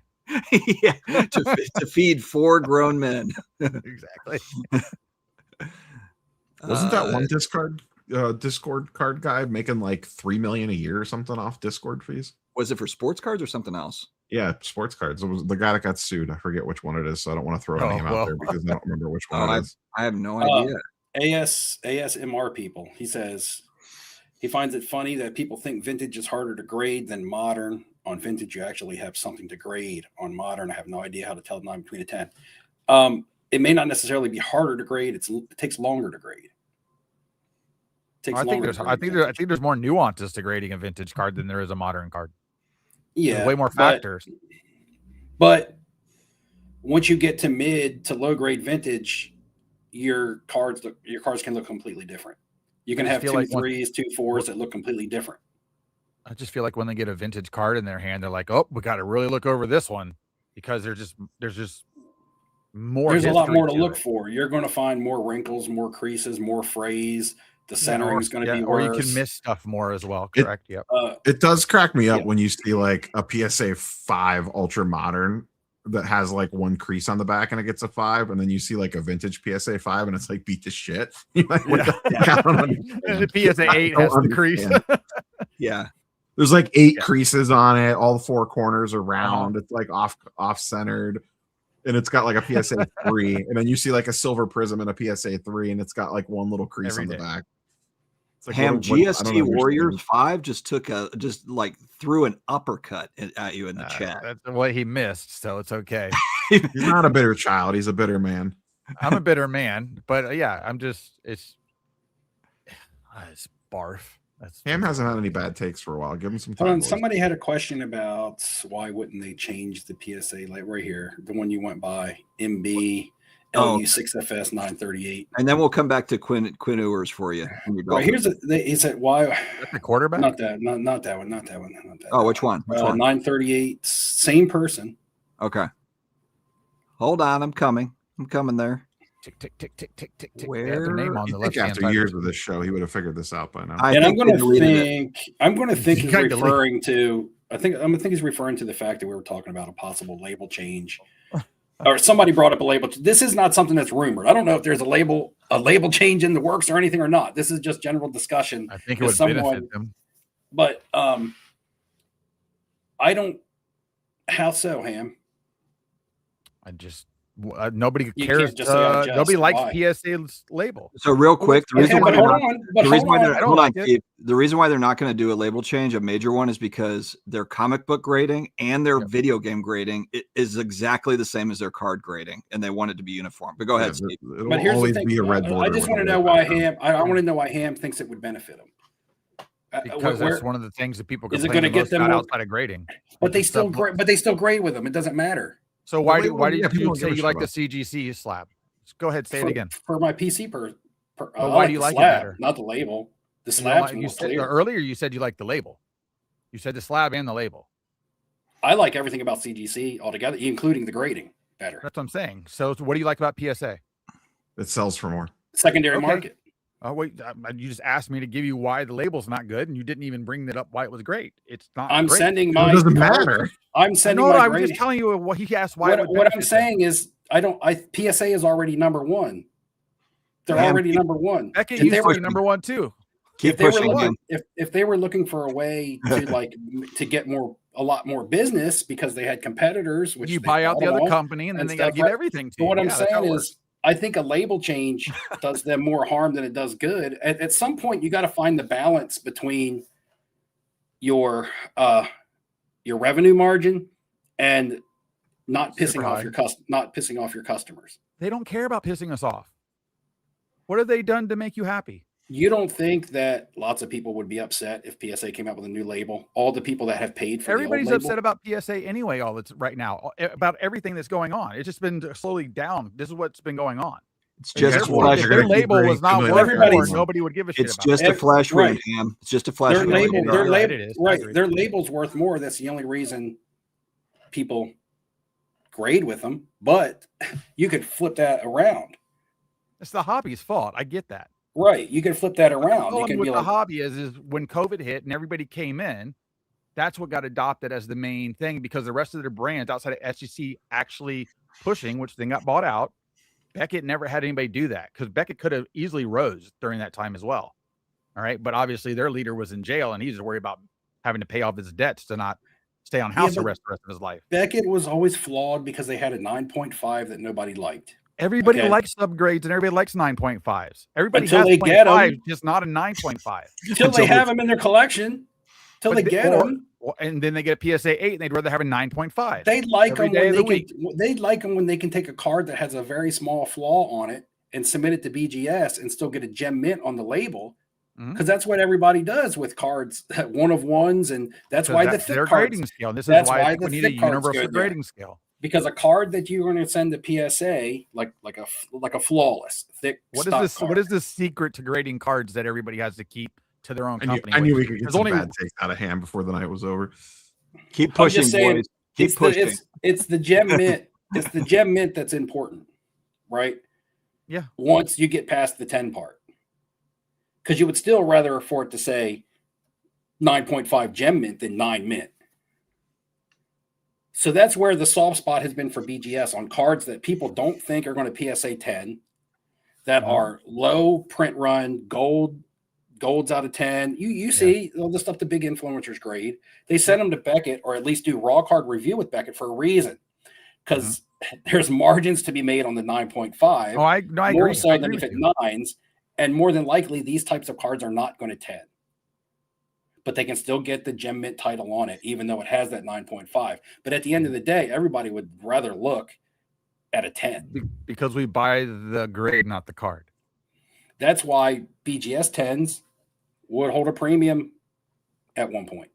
Yeah, to feed 4 grown men. Exactly. Wasn't that one Discord card guy making like $3 million a year or something off Discord fees? Was it for sports cards or something else? Yeah, sports cards. It was the guy that got sued. I forget which one it is, so I don't want to throw a name out there because I don't remember which one it is. I have no idea. ASMR people. He says he finds it funny that people think vintage is harder to grade than modern. On vintage, you actually have something to grade. On modern, I have no idea how to tell the 9 between a 10. It may not necessarily be harder to grade. It takes longer to grade. I think there's more nuances to grading a vintage card than there is a modern card. Yeah, there's way more factors. But once you get to mid to low grade vintage, your cards can look completely different. You can have 2 3s, 2 4s that look completely different. I just feel like when they get a vintage card in their hand, they're like, "Oh, we got to really look over this one," because there's more. There's a lot more to look for. You're going to find more wrinkles, more creases, more frays. The centering is going to be worse. Or you can miss stuff more as well. Correct. Yep. It does crack me up when you see like a PSA 5 Ultra Modern that has like 1 crease on the back and it gets a 5, and then you see like a vintage PSA 5 and it's like beat to shit. Like, the PSA 8 has the crease. Yeah. There's like 8 creases on it. All the 4 corners are round. It's like off centered. And it's got like a PSA 3, and then you see like a silver prism and a PSA 3, and it's got like 1 little crease on the back. It's like GST Warriors 5 just threw an uppercut at you in the chat. That's what he missed, so it's okay. He's not a bitter child. He's a bitter man. I'm a bitter man, but yeah, it's barf. Ham hasn't had any bad takes for a while. Give him some time. Somebody had a question about why wouldn't they change the PSA, like right here, the one you went by, MB LU6FS 938. And then we'll come back to Quinn Ewers for you. Right, he said why the quarterback? Not that one. Oh, which one? 938, same person. Okay. Hold on, I'm coming there. Tick, tick, tick, tick, tick, tick, tick. Where? They have their name on the left hand after years of this show, he would have figured this out by now. I'm going to think he's referring to. I'm going to think he's referring to the fact that we were talking about a possible label change, or somebody brought up a label. This is not something that's rumored. I don't know if there's a label change in the works or anything or not. This is just general discussion. I think it would benefit them. But I don't. How so, Ham? I just Nobody You cares. can't just say I just. Nobody likes Why? PSA's label. So real quick, the reason why they're not, But the reason why they're, I don't hold on, like it. Steve. The reason why they're not going to do a label change, a major one, is because their comic book grading and their video game grading is exactly the same as their card grading, and they want it to be uniform. But go ahead, Steve. It'll But here's the always thing. be a red border. I just want to know why Ham. I want to know why Ham thinks it would benefit him. Because that's one of the things that people is it complain going to the get most them about more, outside of grading. But they still grade with them. It doesn't matter. So why people did don't you give say a you shit like the about CGC slab? Go ahead, say it again. For my PC But why do you the like it slab, better? not the label. The You slab's know, more said, clear. earlier you said you like the label. You said the slab and the label. I like everything about CGC altogether, including the grading better. That's what I'm saying. So what do you like about PSA? It sells for more. Secondary Okay. market. Oh wait, you just asked me to give you why the label's not good, and you didn't even bring that up why it was great. It's not. I'm great. sending It my. doesn't card- matter. I'm sending No, my I'm grading. just telling you what he asked. Why? What I'm saying is, PSA is already number one. They're already number one. Beckett If used they to were- be number one too. Keep if they were pushing looking, him. if they were looking for a way to to get a lot more business because they had competitors, which You they buy out the bought other all, company, and then and they got to stuff give like- everything to So you. what I'm Yeah, that's how saying it is, works. I think a label change does them more harm than it does good. At some point, you got to find the balance between your revenue margin and not pissing Super off high. not pissing off your customers. They don't care about pissing us off. What have they done to make you happy? You don't think that lots of people would be upset if PSA came out with a new label? All the people that have paid for Everybody's the old label? upset about PSA anyway. All that's right now about everything that's going on. It's just been slowly down. This is what's been going on. It's just a Guess If what? flash their They're wound. gonna label keep was not grading worth everybody's- more, nobody would give a shit It's about just it. a flash Right. wound, Ham. It's just a flash Their wound. label, It is. their You're right, label, it is. I right? agree. Their label's worth more. That's the only reason people grade with them. But you could flip that around, It's the hobby's fault. I get that. right? You could flip that The around. You problem can with be the like, hobby is when COVID hit and everybody came in, that's what got adopted as the main thing because the rest of their brands outside of SGC actually pushing, which then got bought out. Beckett never had anybody do that because Beckett could have easily rose during that time as well. All right. But obviously their leader was in jail and he's worried about having to pay off his debts to not stay on house but arrest the rest of his life. Beckett was always flawed because they had a 9.5 that nobody liked. Everybody Okay. likes subgrades and everybody likes 9.5s. Everybody Until has they get 'em. 0.5, just not a 9.5. Until they have them in their collection, till But they the- get or- them. And then they get a PSA 8 and they'd rather have a 9.5. They like every them day when of they the can. They like them when they can take a card that has a very small flaw on it and submit it to BGS and still get a gem mint on the label. Mhm. Because that's what everybody does with cards, one of ones, and that's So why the that's thick their cards. grading scale. And this That's is why, why we the need a thick cards universal go there. grading scale. Because a card that you're going to send to PSA, like a flawless thick. What is stock this? Card. What is the secret to grading cards that everybody has to keep to their own company? I knew we with? could get There's some only bad takes out of Ham before the night was over. Keep I'm pushing, just saying, boys. Keep pushing. It's the gem mint. It's the gem mint that's important, right? Yeah. Once you get past the 10 part, because you would still rather afford to say 9.5 gem mint than 9 mint. So that's where the soft spot has been for BGS on cards that people don't think are going to PSA 10, that are low print run, golds out of 10. You see all the stuff the big influencers grade. They send them to Beckett or at least do raw card review with Beckett for a reason. Because there's margins to be made on the 9.5. Oh, I more agree. so I than agree if with it you. 9s. And more than likely, these types of cards are not going to 10. But they can still get the gem mint title on it, even though it has that 9.5. But at the end of the day, everybody would rather look at a 10. Because we buy the grade, not the card. That's why BGS 10s would hold a premium at one point.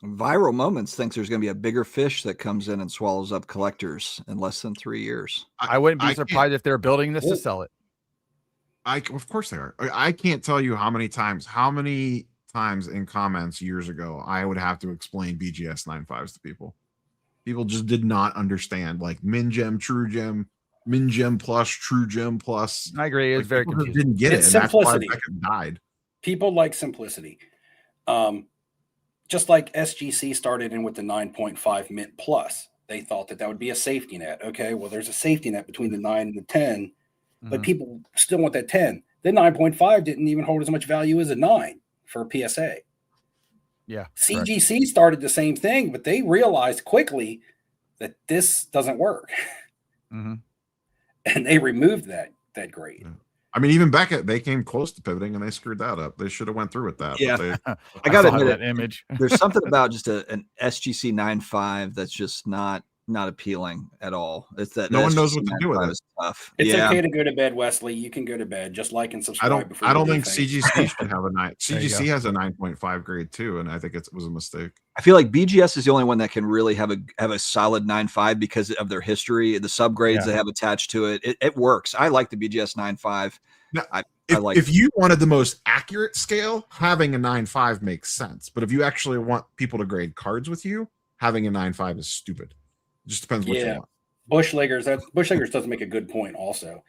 Viral Moments thinks there's going to be a bigger fish that comes in and swallows up collectors in less than 3 years. I wouldn't be I surprised if they're building this to sell it. Of course they are. I can't tell you how many times in comments years ago I would have to explain BGS 9.5s to people. People just did not understand, like Min Gem, True Gem, Min Gem Plus, True Gem Plus. I agree. It's Like, very people just confusing. didn't get It's it, and simplicity. that's why Beckett died. People like simplicity. Just like SGC started in with the 9.5 mint plus. They thought that would be a safety net. Okay, well, there's a safety net between the 9 and the 10, but people still want that 10. The 9.5 didn't even hold as much value as a 9 for PSA. Yeah. CGC started the same thing, but they realized quickly that this doesn't work. Mhm. and they removed that grade. Yeah. I mean, even Beckett, they came close to pivoting and they screwed that up. They should have went through with that. Yeah. But I got to saw admit that image. There's something about just an SGC 9.5 that's just not appealing at all. It's that no one knows SGC what to do with 9.5 it. is tough. It's yeah. okay to go to bed, Wesley. You can go to bed. Just like and subscribe. I don't think things. CGC should have a 9. There you CGC go. has a 9.5 grade too, and I think it was a mistake. I feel like BGS is the only one that can really have a solid 9.5 because of their history, the subgrades they have attached to it. It works. I like the BGS 9.5. Now, I like if you wanted the most accurate scale, having a 9.5 makes sense. But if you actually want people to grade cards with you, having a 9.5 is stupid. It just depends what you want. Bushleggers does make a good point also.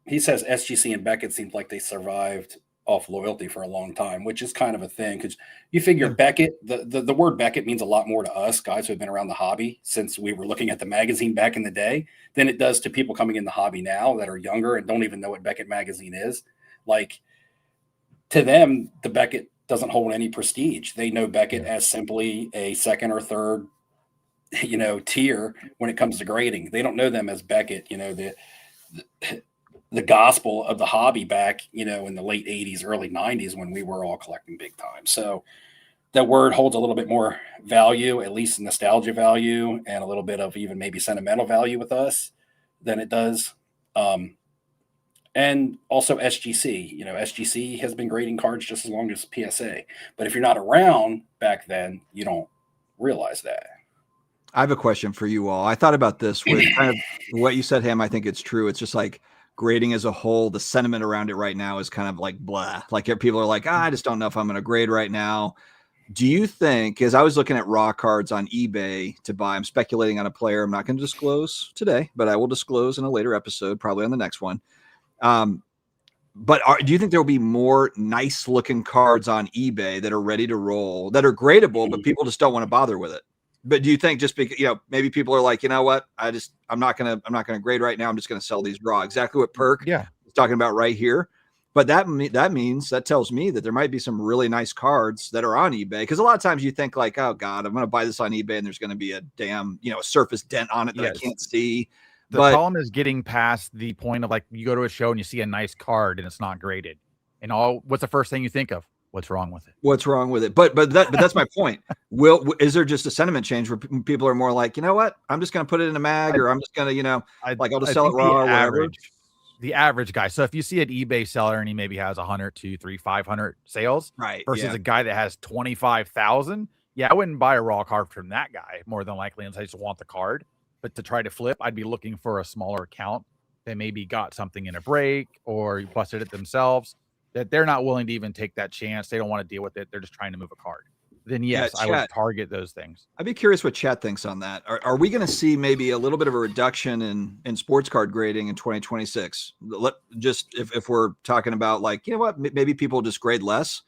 He says SGC and Beckett seems like they survived off loyalty for a long time, which is kind of a thing because you figure Beckett, the word Beckett means a lot more to us guys who have been around the hobby since we were looking at the magazine back in the day than it does to people coming in the hobby now that are younger and don't even know what Beckett magazine is. Like, to them, the Beckett doesn't hold any prestige. They know Beckett as simply a second or third, tier when it comes to grading. They don't know them as Beckett, the gospel of the hobby back, in the late 80s, early 90s when we were all collecting big time. So that word holds a little bit more value, at least nostalgia value, and a little bit of even maybe sentimental value with us than it does. And also SGC, SGC has been grading cards just as long as PSA. But if you're not around back then, you don't realize that. I have a question for you all. I thought about this with kind of what you said, Ham. I think it's true. It's just like grading as a whole, the sentiment around it right now is kind of like blah. Like people are like, I just don't know if I'm going to grade right now. Do you think, because I was looking at raw cards on eBay to buy, I'm speculating on a player I'm not going to disclose today, but I will disclose in a later episode, probably on the next one. But do you think there will be more nice looking cards on eBay that are ready to roll, that are gradable, but people just don't want to bother with it? But do you think just because, maybe people are like, you know what, I'm not going to grade right now. I'm just going to sell these raw. Exactly what Perk is talking about right here. But that tells me that there might be some really nice cards that are on eBay. Because a lot of times you think like, oh God, I'm going to buy this on eBay and there's going to be a damn, surface dent on it that I can't see. The problem is getting past the point of like you go to a show and you see a nice card and it's not graded. And what's the first thing you think of? What's wrong with it? What's wrong with it? But that's my point. Is there just a sentiment change where people are more like, you know what? I'm just going to put it in a mag, or I'm just going to, I'll just sell it raw or whatever. The average guy. So if you see an eBay seller and he maybe has 100, 200, 300, 500 sales, right, versus a guy that has 25,000, I wouldn't buy a raw card from that guy more than likely unless I just want the card. But to try to flip, I'd be looking for a smaller account that maybe got something in a break or busted it themselves, that they're not willing to even take that chance. They don't want to deal with it. They're just trying to move a card. Then yes, I would target those things. I'd be curious what chat thinks on that. Are we going to see maybe a little bit of a reduction in sports card grading in 2026? If we're talking about like, you know what, maybe people just grade less.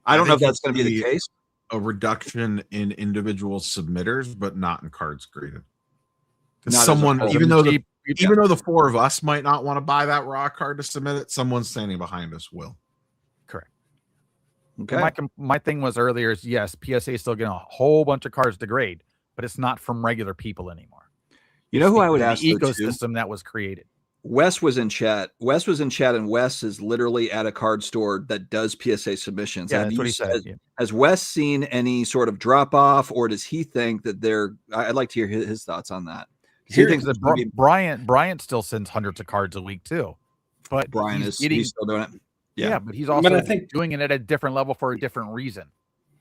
I don't know if that's going to be the case. A reduction in individual submitters, but not in cards graded. Even though the four of us might not want to buy that raw card to submit it, someone standing behind us will. Correct. Okay. My thing was earlier is yes, PSA is still getting a whole bunch of cards to grade, but it's not from regular people anymore. You know who I would ask? The ecosystem that was created. Wes was in chat. And Wes is literally at a card store that does PSA submissions. Yeah, that's what he said. Has Wes seen any sort of drop off, or does he think that I'd like to hear his thoughts on that. Bryant still sends hundreds of cards a week too, but Brian he's still doing it. Yeah, but he's also doing it at a different level for a different reason.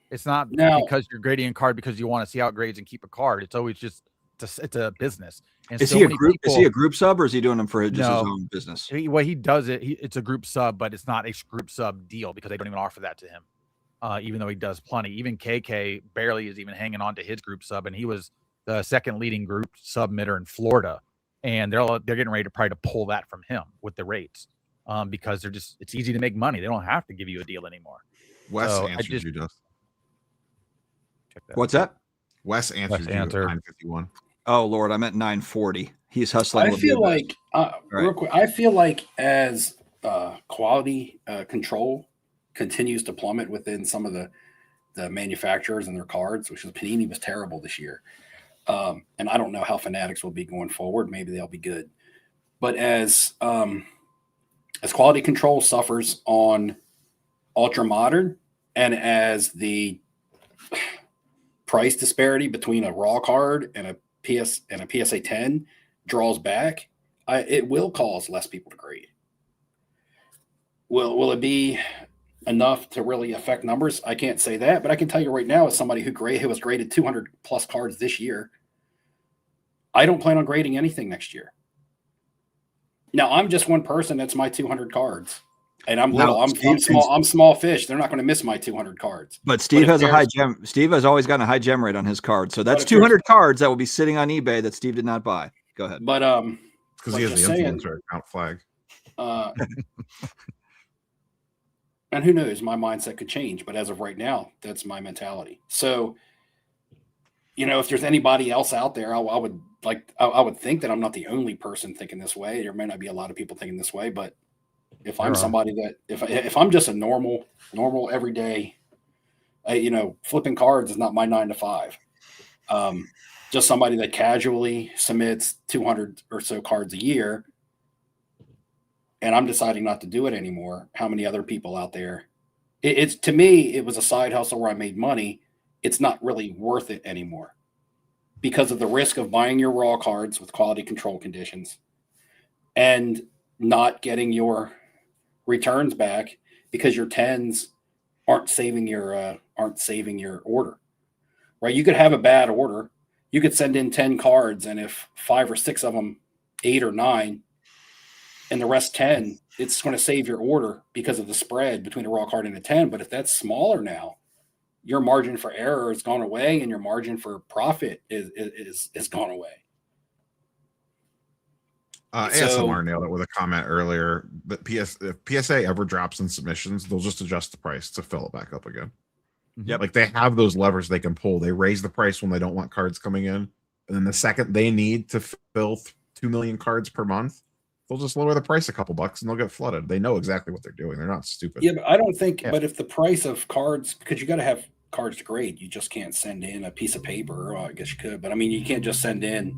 It's not because you're grading a card because you want to see how it grades and keep a card. It's always just it's a business. And is he a group sub, or is he doing them for his own business? He does it. It's a group sub, but it's not a group sub deal because they don't even offer that to him. Even though he does plenty. Even KK barely is even hanging on to his group sub, and he was the second leading group submitter in Florida, and they're getting ready to probably pull that from him with the rates, because it's easy to make money. They don't have to give you a deal anymore. Wes answered you, Justin. What's that? Wes answered you at 9:51. Oh Lord, I'm at 9:40. He's hustling. I feel like real quick. I feel like as quality control continues to plummet within some of the manufacturers and their cards, which is Panini was terrible this year. And I don't know how Fanatics will be going forward. Maybe they'll be good. But as quality control suffers on Ultra Modern, and as the price disparity between a raw card and a PSA 10 draws back, it will cause less people to grade. Will it be enough to really affect numbers? I can't say that, but I can tell you right now, as somebody who was graded 200 plus cards this year, I don't plan on grading anything next year. Now, I'm just one person. That's my 200 cards. And I'm little. I'm small fish. They're not going to miss my 200 cards. But Steve has a high gem. Steve has always gotten a high gem rate on his cards. So that's 200 cards that will be sitting on eBay that Steve did not buy. Go ahead. But because he has the influencer account flag. And who knows? My mindset could change. But as of right now, that's my mentality. So, if there's anybody else out there, I would think that I'm not the only person thinking this way. There may not be a lot of people thinking this way, but if I'm somebody that if I'm just a normal everyday, flipping cards is not my 9 to 5. Just somebody that casually submits 200 or so cards a year, and I'm deciding not to do it anymore. How many other people out there? It's to me, it was a side hustle where I made money. It's not really worth it anymore because of the risk of buying your raw cards with quality control conditions and not getting your returns back because your 10s aren't saving your order, right? You could have a bad order. You could send in 10 cards, and if 5 or 6 of them, 8 or 9, and the rest 10, it's going to save your order because of the spread between a raw card and a 10. But if that's smaller now, your margin for error has gone away, and your margin for profit is gone away. ASMR nailed it with a comment earlier that if PSA ever drops in submissions, they'll just adjust the price to fill it back up again. Yep. Like they have those levers they can pull. They raise the price when they don't want cards coming in. And then the second they need to fill 2 million cards per month, they'll just lower the price a couple bucks and they'll get flooded. They know exactly what they're doing. They're not stupid. Yeah, but I don't think, but if the price of cards, because you got to have cards to grade, you just can't send in a piece of paper. I guess you could, but I mean, you can't just send in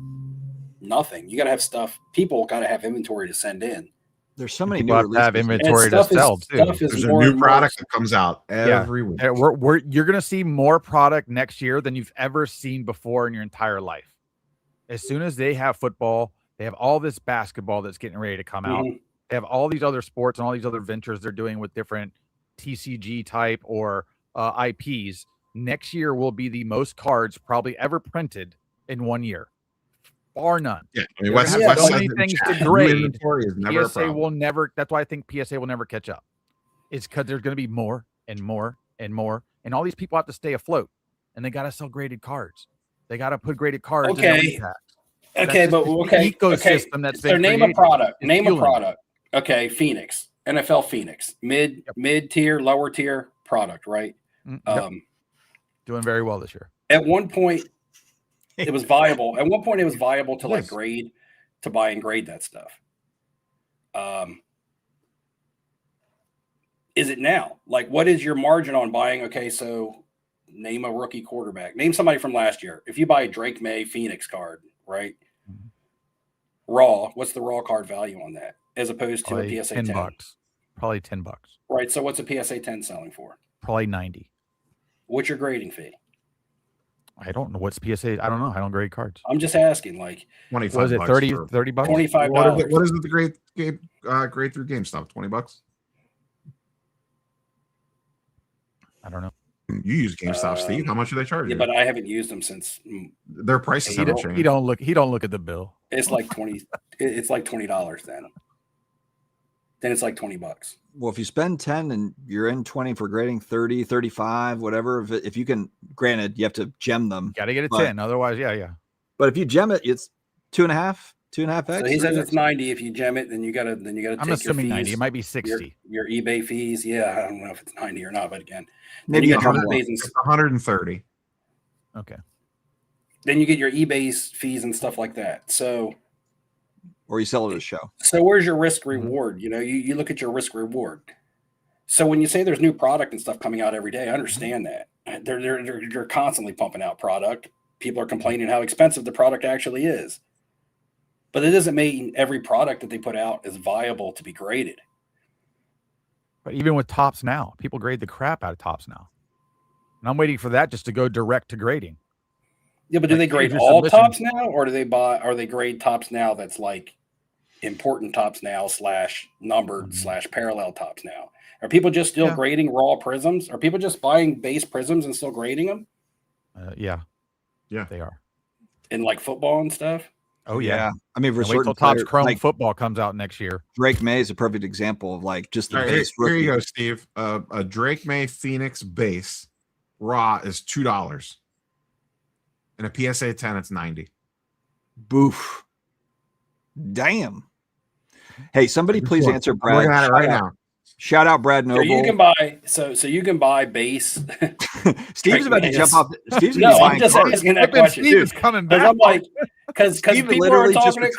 nothing. You got to have stuff. People got to have inventory to send in. There's so many new have inventory to sell too. There's a new product that comes out every week. You're going to see more product next year than you've ever seen before in your entire life. As soon as they have football, they have all this basketball that's getting ready to come out. They have all these other sports and all these other ventures they're doing with different TCG type or IPs. Next year will be the most cards probably ever printed in 1 year. Bar none. Yeah, I mean, so many things to grade. Is never PSA will never. That's why I think PSA will never catch up. It's because there's going to be more and more and more, and all these people have to stay afloat, and they got to sell graded cards. They got to put graded cards. Okay. Ecosystem that's so name a product. Name a product. Okay, Phoenix, NFL Phoenix, mid tier, lower tier product, right? Doing very well this year. At one point, it was viable. At one point, it was viable to like buy and grade that stuff. Is it now? Like, what is your margin on buying? Okay, so name a rookie quarterback. Name somebody from last year. If you buy a Drake May Phoenix card, right? Raw, what's the raw card value on that as opposed to probably a PSA 10? $10. Probably $10. Right. So what's a PSA 10 selling for? Probably 90. What's your grading fee? I don't know what's PSA. I don't know. I don't grade cards. I'm just asking. Like, 25. Was it 30 bucks? $25. What is it? The grade through GameStop? $20. I don't know. You use GameStop, Steve. How much do they charge you? Yeah, but I haven't used them since their prices haven't changed. He don't look at the bill. It's like 20. It's like $20 then. Then it's like $20. Well, if you spend 10 and you're in 20 for grading 30, 35, whatever, if you can, granted, you have to gem them. Got to get a 10. Otherwise, yeah. But if you gem it, it's 2.5x. So he says it's 90. If you gem it, then you gotta I'm assuming 90. It might be 60. Your eBay fees. Yeah, I don't know if it's 90 or not, but again, maybe you get 130. Okay. Then you get your eBay's fees and stuff like that. So, or you sell it at a show. So where's your risk reward? You know, you look at your risk reward. So when you say there's new product and stuff coming out every day, I understand that they're constantly pumping out product. people are complaining how expensive the product actually is. But it doesn't mean every product that they put out is viable to be graded. But even with Tops Now, people grade the crap out of Tops Now. And I'm waiting for that just to go direct to grading. Yeah, but do they grade all Tops Now, or do they grade Tops Now that's like important Tops Now / numbered / parallel Tops Now? Are people just still grading raw prisms? Are people just buying base prisms and still grading them? Yeah, they are. In like football and stuff? Oh yeah. I mean, for wait till Topps Chrome football comes out next year. Drake May is a perfect example of like just the base. Here you go, Steve. A Drake May Phoenix base raw is $2, and a PSA 10 it's $90. Boof. Damn. Hey, somebody please answer Brad. I'm looking at it right now. Shout out Brad Noble. So you can buy so you can buy base. Steve's about to jump off. Steve's I'm just asking that question. Steve is coming back. I'm like, because people are talking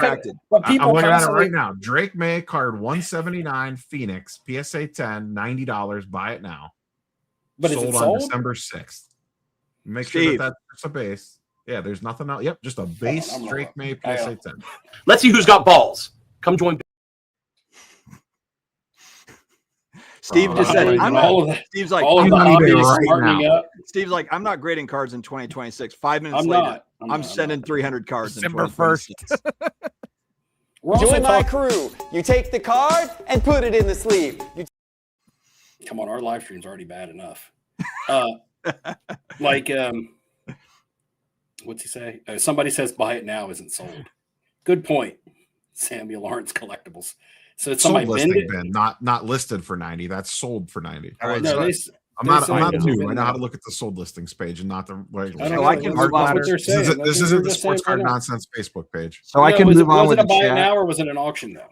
but people I'm looking at it right now. Drake May card 179 Phoenix PSA 10 $90. Buy it now. But sold is it sold on December 6th. Make sure that's a base. Yeah, there's nothing else. Yep, just a base Drake May PSA 10. Let's see who's got balls. Come join. Steve just said, "I'm not." Steve's like, all of the hobbies smartening up. Steve's like, "I'm not grading cards in 2026." 5 minutes I'm later, not. I'm sending 300 cards. December 1st. Join my crew. You take the card and put it in the sleeve. Come on, our live stream's already bad enough. What's he say? Somebody says buy it now isn't sold. Good point. Samuel Lawrence Collectibles. So it's somebody listing bin, not listed for 90. That's sold for 90. All right, no, I'm not new. I know how to look at the sold listings page and not the regular. So I can move on. This isn't the Sports Card Nonsense Facebook page. So I can move on with the the buy it chat. now, or was it an auction though?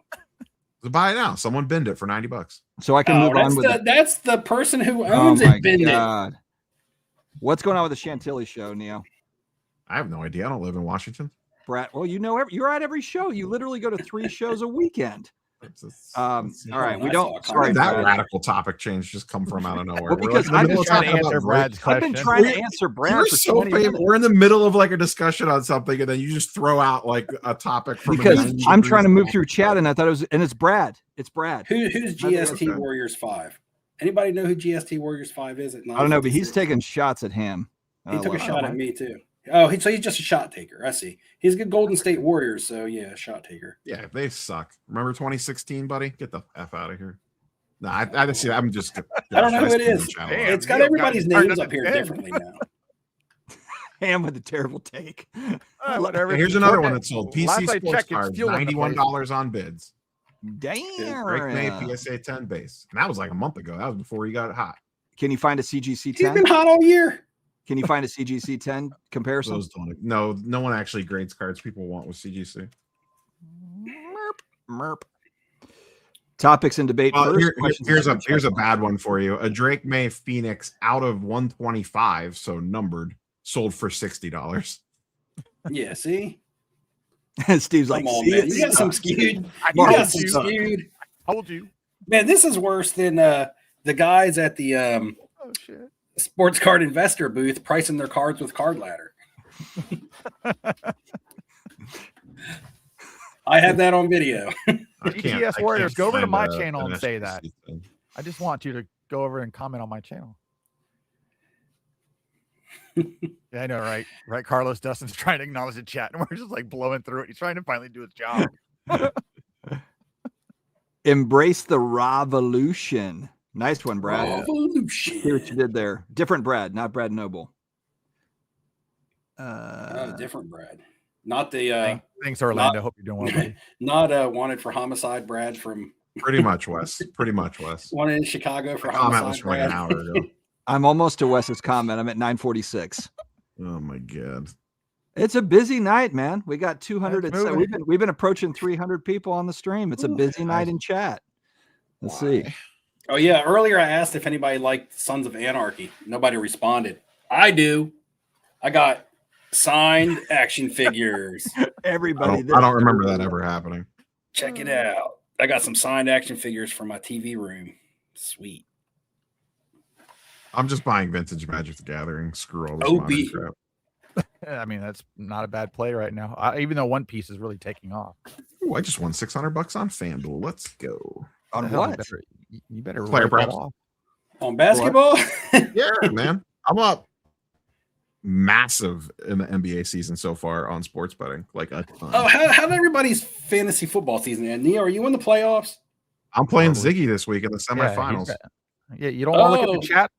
The buy it now. Someone binned it for $90. So I can move on with that's the person who owns it. Binned it. What's going on with the Chantilly show, Neo? I have no idea. I don't live in Washington. Brad, well, you're at every show. You literally go to 3 shows a weekend. All right, we don't. Sorry, that Brad. radical topic change just come from out of nowhere. Well, because I'm just trying to answer Brad's question. I've been trying to answer Brad for so many minutes. We're in the middle of like a discussion on something, and then you just throw out like a topic from because I'm trying to move through chat, and I thought it was, and it's Brad. It's Brad. Who's GST Warriors 5? Anybody know who GST Warriors 5 is? I don't know, but he's taking shots at him. He took a shot at me too. Oh, so he's just a shot taker. I see. He's a good Golden State Warriors, so yeah, shot taker. Yeah, they suck. Remember 2016, buddy? Get the F out of here. No, I see. I'm just. I don't know who it is. It's got everybody's names up here differently now. Ham with a terrible take. Whatever. Here's another one that sold. PC Sports Cards, $91 on bids. Damn. Drake May PSA 10 base. And that was like a month ago. That was before he got hot. Can you find a CGC 10? He's been hot all year. Can you find a CGC 10 comparison? No one actually grades cards people want with CGC. Merp. Topics and debate first. Here's a bad one for you. A Drake May Phoenix out of 125, so numbered, sold for $60. Yeah, see? Steve's like, on, man. You got some skewed. I told you. Man, this is worse than the guys at the Sports Card Investor booth pricing their cards with Card Ladder. I have that on video. GTS Warriors, go over to my channel and say that. I just want you to go over and comment on my channel. Yeah, I know, right? Right, Carlos Dustin's trying to acknowledge the chat, and we're just like blowing through it. He's trying to finally do his job. Embrace the revolution. Nice one, Brad. Revolution. See what you did there. Different Brad, not Brad Noble. Different Brad. Not the thanks, Orlando. Hope you're doing well, buddy. Not wanted for homicide Brad from pretty much Wes. Wanted in Chicago for comment was homicide from like an hour ago. I'm almost to Wes's comment. I'm at 9:46. Oh my god. It's a busy night, man. We got 200. We've been approaching 300 people on the stream. It's a busy night in chat. Let's see. Oh yeah, earlier I asked if anybody liked Sons of Anarchy. Nobody responded. I do. I got signed action figures. Everybody. I don't remember that ever happening. Check it out. I got some signed action figures for my TV room. Sweet. I'm just buying vintage Magic the Gathering. Screw all this OB. modern crap. I mean, that's not a bad play right now. Even though One Piece is really taking off. Ooh, I just won $600 on FanDuel. Let's go. On Hell, what? You better Player write that props. off. On basketball? Yeah, man. I'm up massive in the NBA season so far on sports betting. Like a ton. Oh, how did everybody's fantasy football season end? Neo, are you in the playoffs? I'm playing Probably. Ziggy this week in the semifinals. Yeah, you don't want to look at Oh. the chat.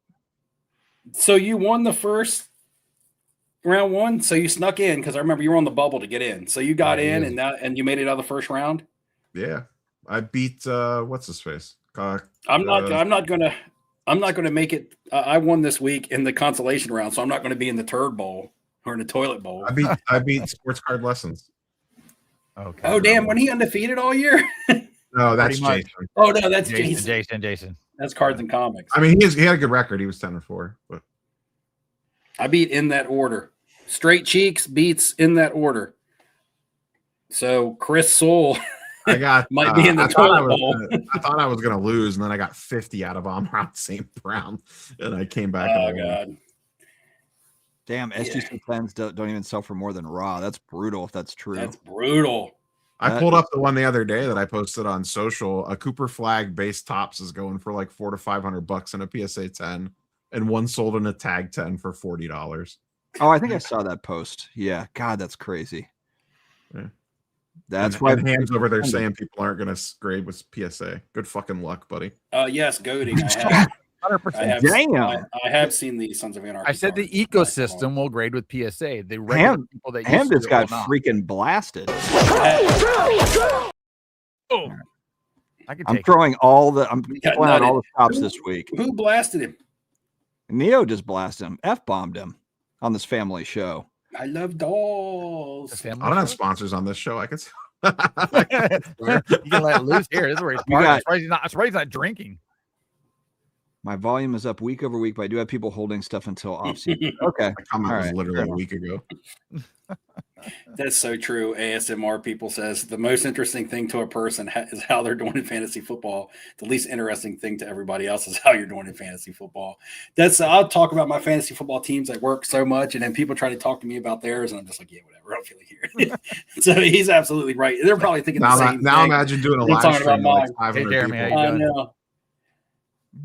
So you won the first round one, so you snuck in because I remember you were on the bubble to get in. So you got in, and you made it out of the first round. Yeah, I beat what's his face. I'm not gonna make it. I won this week in the consolation round, so I'm not going to be in the turd bowl or in the toilet bowl. I beat Sports Card Lessons. Okay. Oh damn! When he undefeated all year? No, that's Pretty much. Jason. Oh no, that's Jason. Jason. That's Cards and Comics. I mean, he had a good record. He was 10-4, but I beat in that order. Straight Cheeks beats in that order. So Chris Soule I got might be in the toilet bowl. I thought I was gonna lose, and then I got 50 out of Amon St. Brown, and I came back. Oh god. Damn, SGC plans don't even sell for more than raw. That's brutal if that's true. That's brutal. I pulled up the one the other day that I posted on social. A Cooper Flag base tops is going for like $400 to $500 in a PSA 10, and one sold in a tag 10 for $40. Oh, I think I saw that post. Yeah, God, that's crazy. Yeah. That's why why hands over there saying people aren't going to grade with PSA. Good fucking luck, buddy. Yes, goading. I 100%. Damn. I have seen the Sons of Anarchy. I said the ecosystem will grade with PSA. The regular Ham people that Ham used to just got will not. freaking blasted. Oh. I can I'm take throwing all the I'm got pulling out all nutted. the stops this week. Who blasted him? Neo just blasted him, F-bombed him on this family show. I love dolls. it. I don't have sponsors on this show. I could. You can let it loose here. This is where he's You partying. got- I'm surprised he's not drinking. My volume is up week over week, but I do have people holding stuff until off season. Okay. My comment All was right. literally a week ago. That's so true. ASMR people says the most interesting thing to a person is how they're doing in fantasy football. The least interesting thing to everybody else is how you're doing in fantasy football. I'll talk about my fantasy football teams at work so much, and then people try to talk to me about theirs, and I'm just like, yeah, whatever. I don't feel like hearing it. So he's absolutely right. They're probably thinking the same Now thing. imagine doing a They're live talking stream about to like mine. 500 Hey, Jeremy, people. how you I doing? know.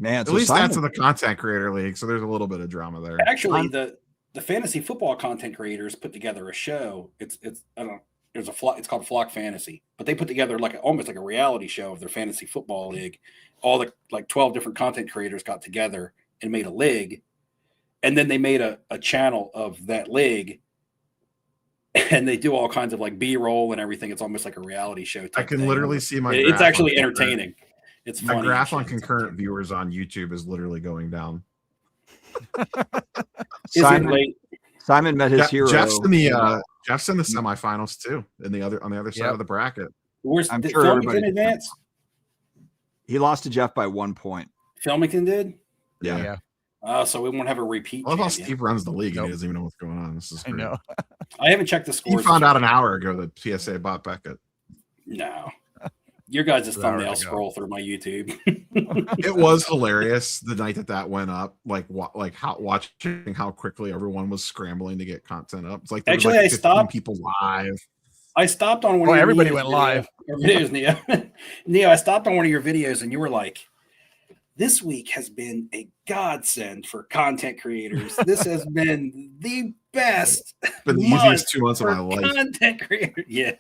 Man, At so least Simon, that's in the content creator league, so there's a little bit of drama there. Actually, the fantasy football content creators put together a show. It's I don't know. There's a flock. It's called Flock Fantasy, but they put together almost like a reality show of their fantasy football league. All the 12 different content creators got together and made a league, and then they made a channel of that league, and they do all kinds of like B-roll and everything. It's almost like a reality show. I type can thing. Literally see my. It's graph actually on entertaining. It's My funny. graph on It's concurrent entertaining. viewers on YouTube is literally going down. Is it late? Simon met his hero. Jeff's in the semifinals too. On the other side of the bracket. Where's I'm did sure Filmington everybody- advance? He lost to Jeff by 1 point. Filmington did. Yeah. So we won't have a repeat. I love how champion. Steve runs the league and Nope. he doesn't even know what's going on. This is I great. know. I haven't checked the He scores. found out an hour ago that PSA bought Beckett. No. Your guys' 2 hours thumbnail ago. scroll through my YouTube. It was hilarious the night that went up. Watching how quickly everyone was scrambling to get content up. It's like there Actually, was like I 15 stopped. people live. I stopped on one. Oh, of your everybody videos, went Neo. live. Or videos, Neo. Neo, I stopped on one of your videos, and you were like, "This week has been a godsend for content creators. This has been the best. It's been the month easiest 2 months of for my life. content creators." Yeah.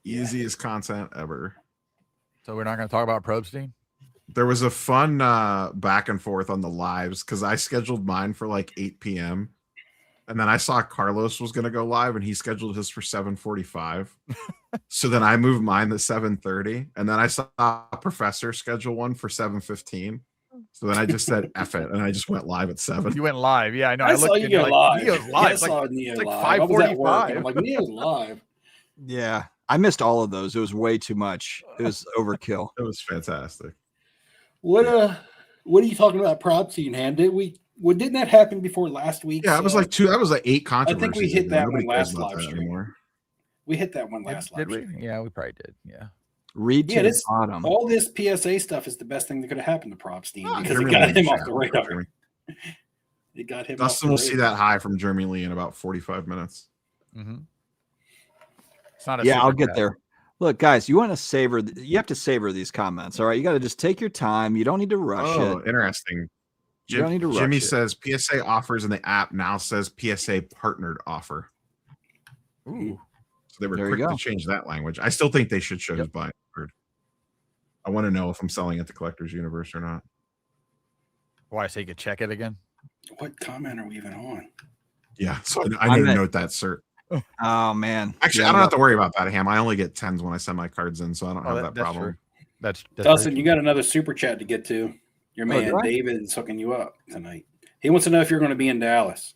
Easiest content ever. So we're not going to talk about Probstein? There was a fun back and forth on the lives because I scheduled mine for like 8 p.m. And then I saw Carlos was going to go live and he scheduled his for 7:45. So then I moved mine to 7:30. And then I saw a professor schedule one for 7:15. So then I just said F it and I just went live at 7. You went live. Yeah, I know. I saw looked you and go like, live. Neo's Yeah, live. I It's like, saw Neo it's like live. I was at work, and I'm 5:45. like, Neo's live. Yeah. I missed all of those. It was way too much. It was overkill. It was fantastic. What are you talking about? Props in hand? Didn't that happen before last week? Yeah, it was like 8 controversies. think we hit ago. that Nobody one cares last about live that stream. anymore. We hit that one last Did live. we? Yeah, we probably did. Yeah. Read to Yeah, the bottom. all this PSA stuff is the best thing that could have happened to Propstein Oh, because it Jeremy got Lin him off chat the real quick radar. for me. It got him. Dustin will see that high from Jeremy Lee in about 45 minutes. Mm-hmm. It's not a yeah, I'll super get chat. there. Look, guys, you want to savor. You have to savor these comments. All right, you got to just take your time. You don't need to rush it. Interesting. You don't need to rush Jimmy it. says PSA offers in the app now says PSA partnered offer. Ooh. So they were There you quick to go. change that language. I still think they should show who's buying card. I want to know if I'm selling at the collector's universe or not. Why, so you could check it again? What comment are we even on? Yeah, so I need to note that, sir. Oh man. Actually, Yeah, I don't have to worry about that, Ham. I only get 10s when I send my cards in, so I don't have that that's problem. true. That's Dustin, you got another super chat to get to. Your man do I? David is hooking you up tonight. He wants to know if you're going to be in Dallas.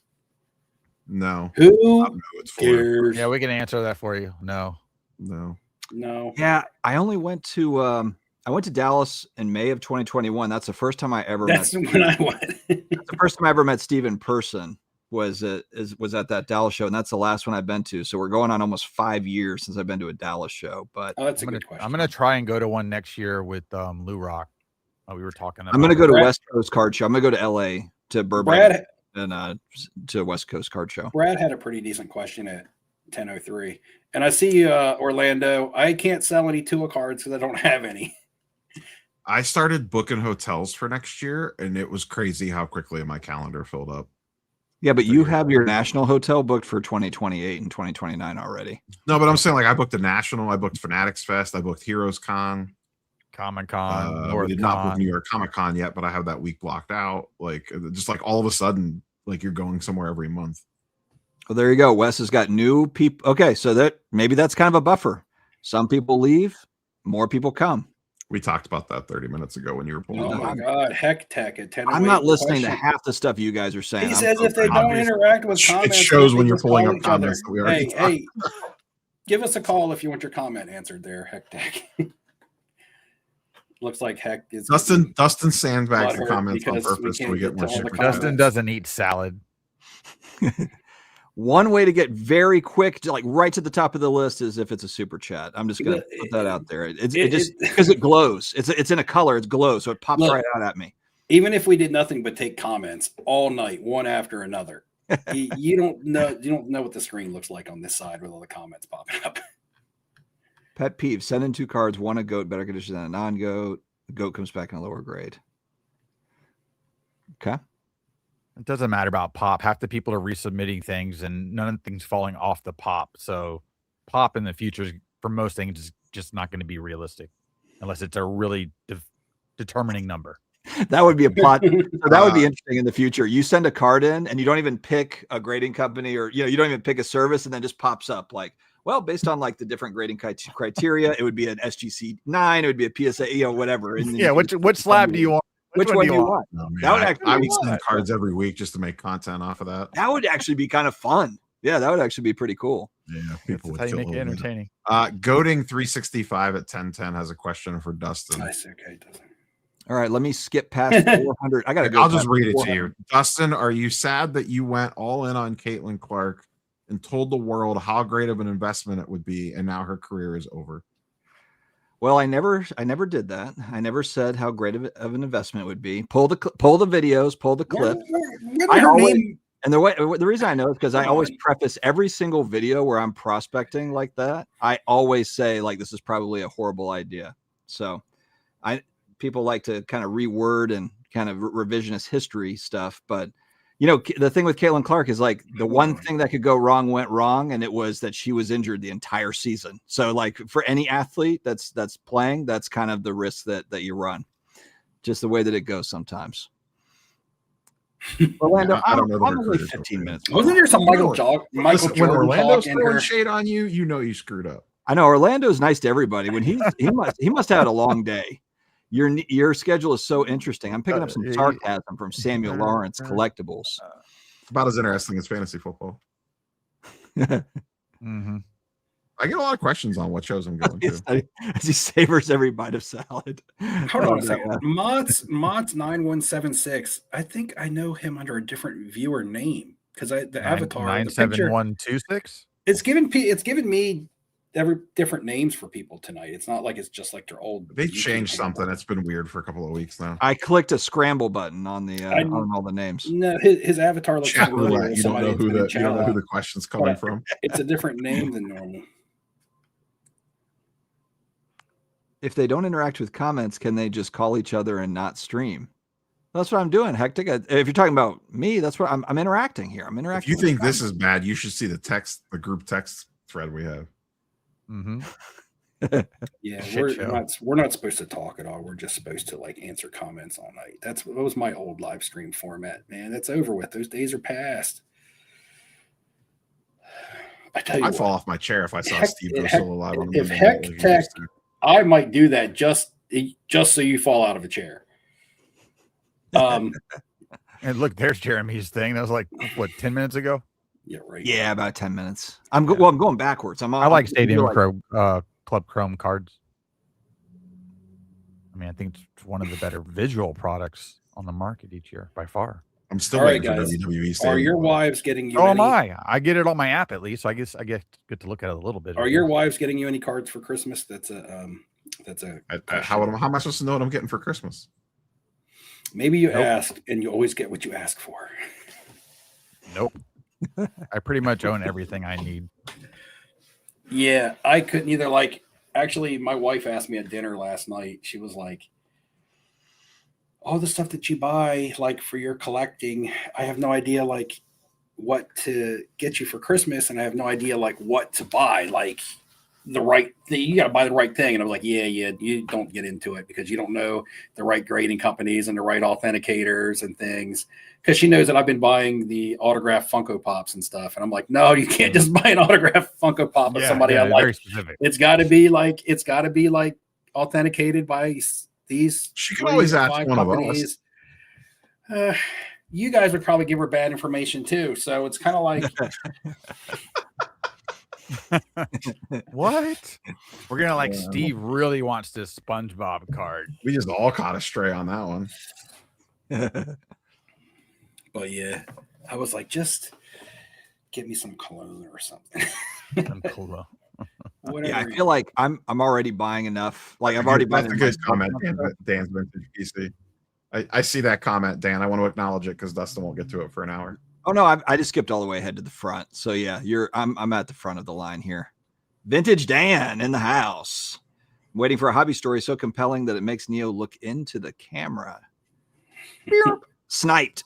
No. Who It's cares? Yeah, we can answer that for you. No. No. Yeah, I only went to Dallas in May of 2021. That's the first time I ever That's met. when I went. That's the first time I ever met Steve in person. Was at that Dallas show, and that's the last one I've been to. So we're going on almost 5 years since I've been to a Dallas show. But That's a good question. I'm gonna try and go to one next year with Lou Rock. We were talking about. I'm gonna go to Brad- West Coast Card Show. I'm gonna go to LA to Burbank and to West Coast Card Show. Brad had a pretty decent question at 10:03, and I see Orlando. I can't sell any Tua cards because I don't have any. I started booking hotels for next year, and it was crazy how quickly my calendar filled up. Yeah, but you have your national hotel booked for 2028 and 2029 already. No, but I'm saying, like, I booked the National, I booked Fanatics Fest, I booked Heroes Con, Comic Con, we did not book New York Comic Con yet, but I have that week blocked out. Like, just like all of a sudden, like you're going somewhere every month. Well, there you go. Wes has got new people. Okay, so that maybe that's kind of a buffer. Some people leave, more people come. We talked about that 30 minutes ago when you were pulling. Oh it my up. God, Heck Tech at 10. I'm not listening to half the stuff you guys are saying. He I'm says so if they proud. don't interact with It comments, shows they when you're just pulling call up each other. comments that we already Hey, give us a call if you want your comment answered there, Heck Tech. Looks like Heck is Dustin sandbags the butthurt comments on because we purpose so can't we get get more to all the super comments. Dustin doesn't eat salad. One way to get very quick, to like right to the top of the list, is if it's a super chat. I'm just going to put that out there. It just because it glows. It's in a color. It's glow, so it pops right out at me. Even if we did nothing but take comments all night, one after another, you don't know what the screen looks like on this side with all the comments popping up. Pet peeve: send in 2 cards, one a goat, better condition than a non-goat. The goat comes back in a lower grade. Okay. It doesn't matter about pop. Half the people are resubmitting things and none of things falling off the pop. So pop in the future is, for most things, is just not going to be realistic unless it's a really determining number. That would be a plot. So that would be interesting in the future. You send a card in and you don't even pick a grading company, or you don't even pick a service, and then just pops up like, well, based on like the different grading criteria, it would be an SGC 9, it would be a PSA, whatever. And Yeah, which slab do you want? Which one do you want? No, man, That would actually I be would send fun. cards every week just to make content off of that. That would actually be kind of fun. Yeah, that would actually be pretty cool. Yeah, people would That's how you kill make it over it. entertaining. Goating 365 at 1010 has a question for Dustin. Nice, okay, Dustin. All right, let me skip past 400. I gotta go. I'll just past read it to 400. you. Dustin, are you sad that you went all in on Caitlin Clark and told the world how great of an investment it would be, and now her career is over? Well, I never did that. I never said how great of an investment it would be. Pull the videos, pull the clip. And the reason I know is because I always preface every single video where I'm prospecting like that. I always say like, this is probably a horrible idea. So people like to kind of reword and kind of revisionist history stuff. But, the thing with Caitlin Clark is like the one thing that could go wrong went wrong. And it was that she was injured the entire season. So like for any athlete that's playing, that's kind of the risk that you run. Just the way that it goes sometimes. Orlando, I don't know. I'm only 15 minutes. Wasn't there some Michael When Jordan Orlando's talk in throwing her? shade on you, you know you screwed up. I know Orlando's nice to everybody. When he must have had a long day. Your schedule is so interesting. I'm picking up some sarcasm from Samuel Lawrence Collectibles. It's about as interesting as fantasy football. Mm-hmm. I get a lot of questions on what shows I'm going to. As he savors every bite of salad. Hold on a second. Mott's 9176. I think I know him under a different viewer name because the avatar, the picture, 97126. it's given me different names for people tonight. It's not like it's just like their old. They YouTube changed handle. something. It's been weird for a couple of weeks now. I clicked a scramble button on the on all the names. No, his avatar looks Chat familiar. roulette. With You don't know somebody that's been in you don't know who chat a the question's coming lot. from. It's a different name than normal. If they don't interact with comments, can they just call each other and not stream? That's what I'm doing, Hectic. If you're talking about me, that's what I'm interacting here. I'm interacting. If you think this is bad, you should see the group text thread we have. Mm-hmm. Yeah, Shit we're not supposed to talk at all. We're just supposed to like answer comments all night. That was my old live stream format, man. That's over with. Those days are past. I tell you, I'd fall off my chair if I saw Steve go solo live on if Hectic, I might do that just so you fall out of a chair. And look, there's Jeremy's thing. That was like what 10 minutes ago. Yeah, right. Yeah, about 10 minutes. I'm going backwards. I like Stadium Club Chrome cards. I mean, I think it's one of the better visual products on the market each year by far. I'm still All right, waiting for guys. WWE Stadium. Are your wives getting you? Oh, any, am I? I get it on my app at least. So I guess I get to look at it a little bit. Are your wives getting you any cards for Christmas? That's a How am I supposed to know what I'm getting for Christmas? Maybe you asked, and you always get what you ask for. Nope. I pretty much own everything I need. Yeah, I couldn't either. Like, actually, my wife asked me at dinner last night. She was like, all the stuff that you buy, like for your collecting, I have no idea, like, what to get you for Christmas. And I have no idea, like, what to buy. Like, the right thing. You got to buy the right thing. And I was like, yeah, you don't get into it because you don't know the right grading companies and the right authenticators and things. Because she knows that I've been buying the autographed Funko Pops and stuff. And I'm like, no, you can't just buy an autographed Funko Pop of somebody I like. Very specific. It's got to be like authenticated by these. She can always ask one companies. Of us. You guys would probably give her bad information too. So it's kind of like. What? We're gonna like Steve really wants this SpongeBob card. We just all caught a stray on that one. But yeah, I was like, just get me some cologne or something. Yeah, I feel like I'm already buying enough. Like I've already bought. That's a good comment, Dan's vintage PC. I see that comment, Dan. I want to acknowledge it because Dustin won't get to it for an hour. Oh no, I just skipped all the way ahead to the front. So yeah, I'm at the front of the line here. Vintage Dan in the house. I'm waiting for a hobby story so compelling that it makes Neo look into the camera. Sniped.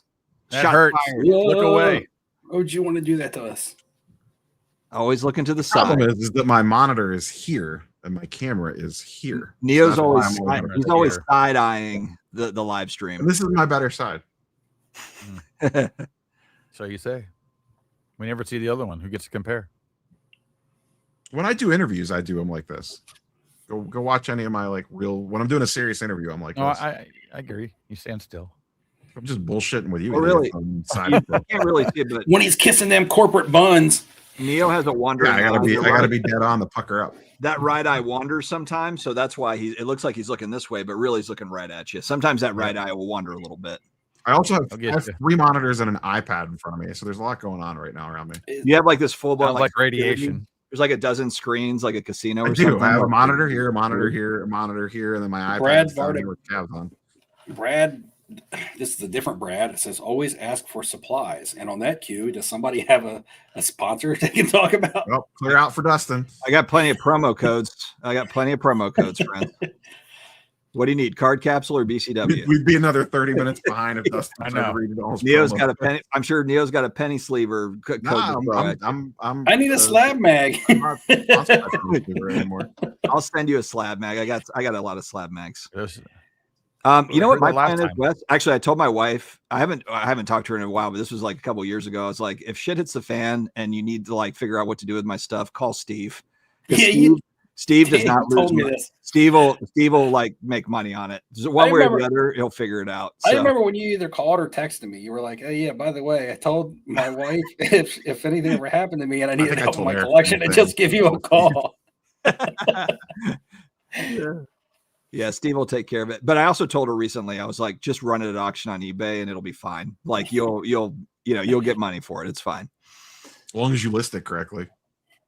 That hurts. Look away. Oh, would you want to do that to us? Always looking to the The problem side. is that my monitor is here and my camera is here. Neo's So always that's always side eyeing the live stream. And this is my better side. So you say. We never see the other one. Who gets to compare? When I do interviews, I do them like this. Go watch any of my like real. When I'm doing a serious interview, I'm like, No, this. I agree. You stand still. I'm just bullshitting with you. Oh, really? Side You can't really see it, but When he's kissing them corporate buns. Neo has a wandering. Yeah, I gotta be dead on to pucker up. That right eye wanders sometimes, so that's why it looks like he's looking this way, but really he's looking right at you. Sometimes that right eye will wander a little bit. I also have, I'll I have get you. 3 monitors and an iPad in front of me, so there's a lot going on right now around me. You have like this full blown Sounds like radiation. There's like a dozen screens, like a casino. I Or do. something. I have a monitor here, a monitor here, a monitor here, and then my Brad iPad's down Vardick. here with tabs on. Brad, this is a different Brad. It says always ask for supplies. And on that cue, does somebody have a sponsor they can talk about? Well, clear out for Dustin. I got plenty of promo codes. Friends. What do you need? Card capsule or BCW? We'd be another 30 minutes behind if Dustin I tried to know. read it all. Neo's got a penny. I'm sure Neo's got a penny sleever code. Nah, to throw at you. I need a slab mag. I'm not sponsored by Penny Sleever anymore. I'll send you a slab mag. I got a lot of slab mags. Yes. You know what my heard that last plan is, time. Wes? Actually, I told my wife. I haven't talked to her in a while, but this was like a couple years ago. I was like, if shit hits the fan and you need to like figure out what to do with my stuff, call Steve. 'Cause Yeah, Steve does not you told lose me money. this. Steve will like make money on it. One way or the other, he'll figure it out. I So, remember when you either called or texted me. You were like, "Hey, yeah, by the way, I told my wife if anything ever happened to me and I needed think I help with told my Eric collection, the to same just give you a call." yeah, Steve will take care of it. But I also told her recently, I was like, just run it at auction on eBay and it'll be fine. Like you'll get money for it. It's fine. As long as you list it correctly.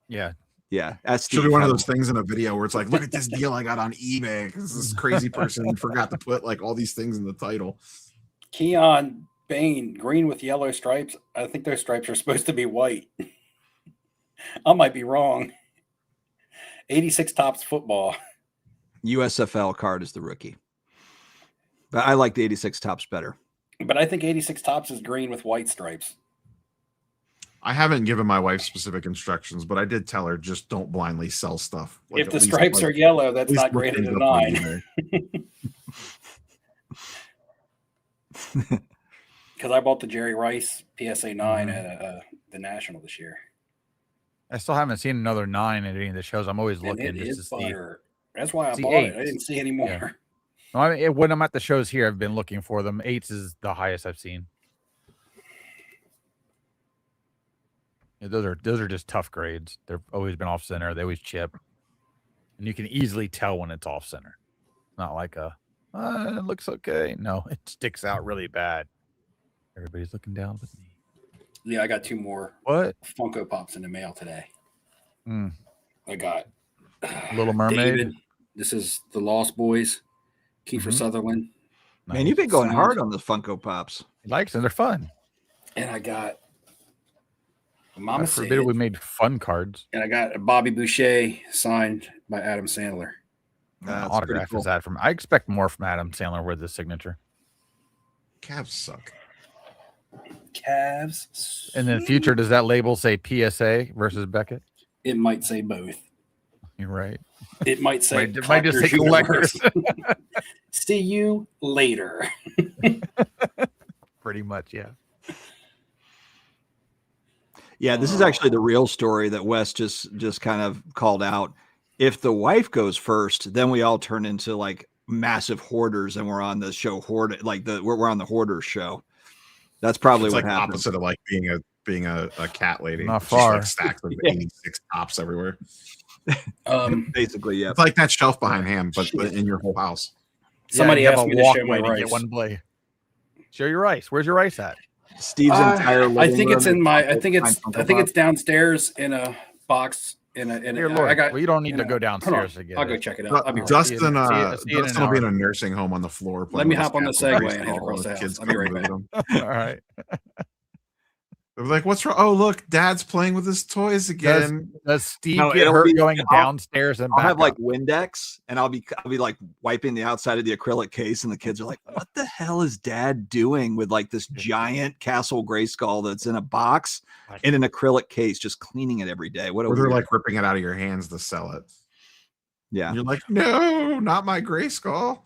Yeah. Yeah, that's She'll do one of those things in a video where it's like, look at this deal I got on eBay. This crazy person forgot to put like all these things in the title. Keon Bain, green with yellow stripes. I think those stripes are supposed to be white. I might be wrong. 86 Tops football. USFL card is the rookie. But I like the 86 Tops better. But I think 86 Tops is green with white stripes. I haven't given my wife specific instructions, but I did tell her just don't blindly sell stuff. Like, if the stripes are yellow, that's not graded a 9. Because I bought the Jerry Rice PSA 9 at the National this year. I still haven't seen another 9 at any of the shows. I'm always looking just to see. That's why I bought it. I didn't see any more. Yeah. No, I mean, when I'm at the shows here, I've been looking for them. 8s is the highest I've seen. Yeah, those are just tough grades. They've always been off center. They always chip, and you can easily tell when it's off center. Not like it looks okay. No, it sticks out really bad. Everybody's looking down with me. Yeah, I got 2 more Funko Pops in the mail today. I got Little Mermaid. David. This is the Lost Boys. Kiefer Sutherland. Man, you've been going hard on the Funko Pops. He likes them. They're fun. And I got Mama forbid we made fun cards. And I got a Bobby Boucher signed by Adam Sandler. Autograph is that from? I expect more from Adam Sandler with his signature. Cavs suck. Cavs. And in the future, does that label say PSA versus Beckett? It might say both. You're right. It might say it might just say collectors. See you later. Pretty much, yeah. Yeah, this is actually the real story that Wes just kind of called out. If the wife goes first, then we all turn into like massive hoarders, and we're on the show we're on the hoarders show. That's probably it's what like happens. Opposite of like being a cat lady. Not far. Just like stacks of 86 tops everywhere. Basically, yeah. It's like that shelf behind him, but in your whole house. Somebody asked me to show my rice. Get one blade. Show your rice. Where's your rice at? Steve's entire. I think it's in my. I think it's downstairs in a box. Here, Lord. Well, you don't need to go downstairs again. I'll go check it out. Dustin will be in a nursing home on the floor. Let me hop on the Segway and head across the house. I'll be right back. All right. They're like, what's wrong? Oh, look, Dad's playing with his toys again. Does Steve get hurt going downstairs and I'll have like Windex, and I'll be like wiping the outside of the acrylic case, and the kids are like, what the hell is Dad doing with like this giant Castle Grayskull that's in a box in an acrylic case, just cleaning it every day? Or they're like ripping it out of your hands to sell it. Yeah. And you're like, no, not my Grayskull.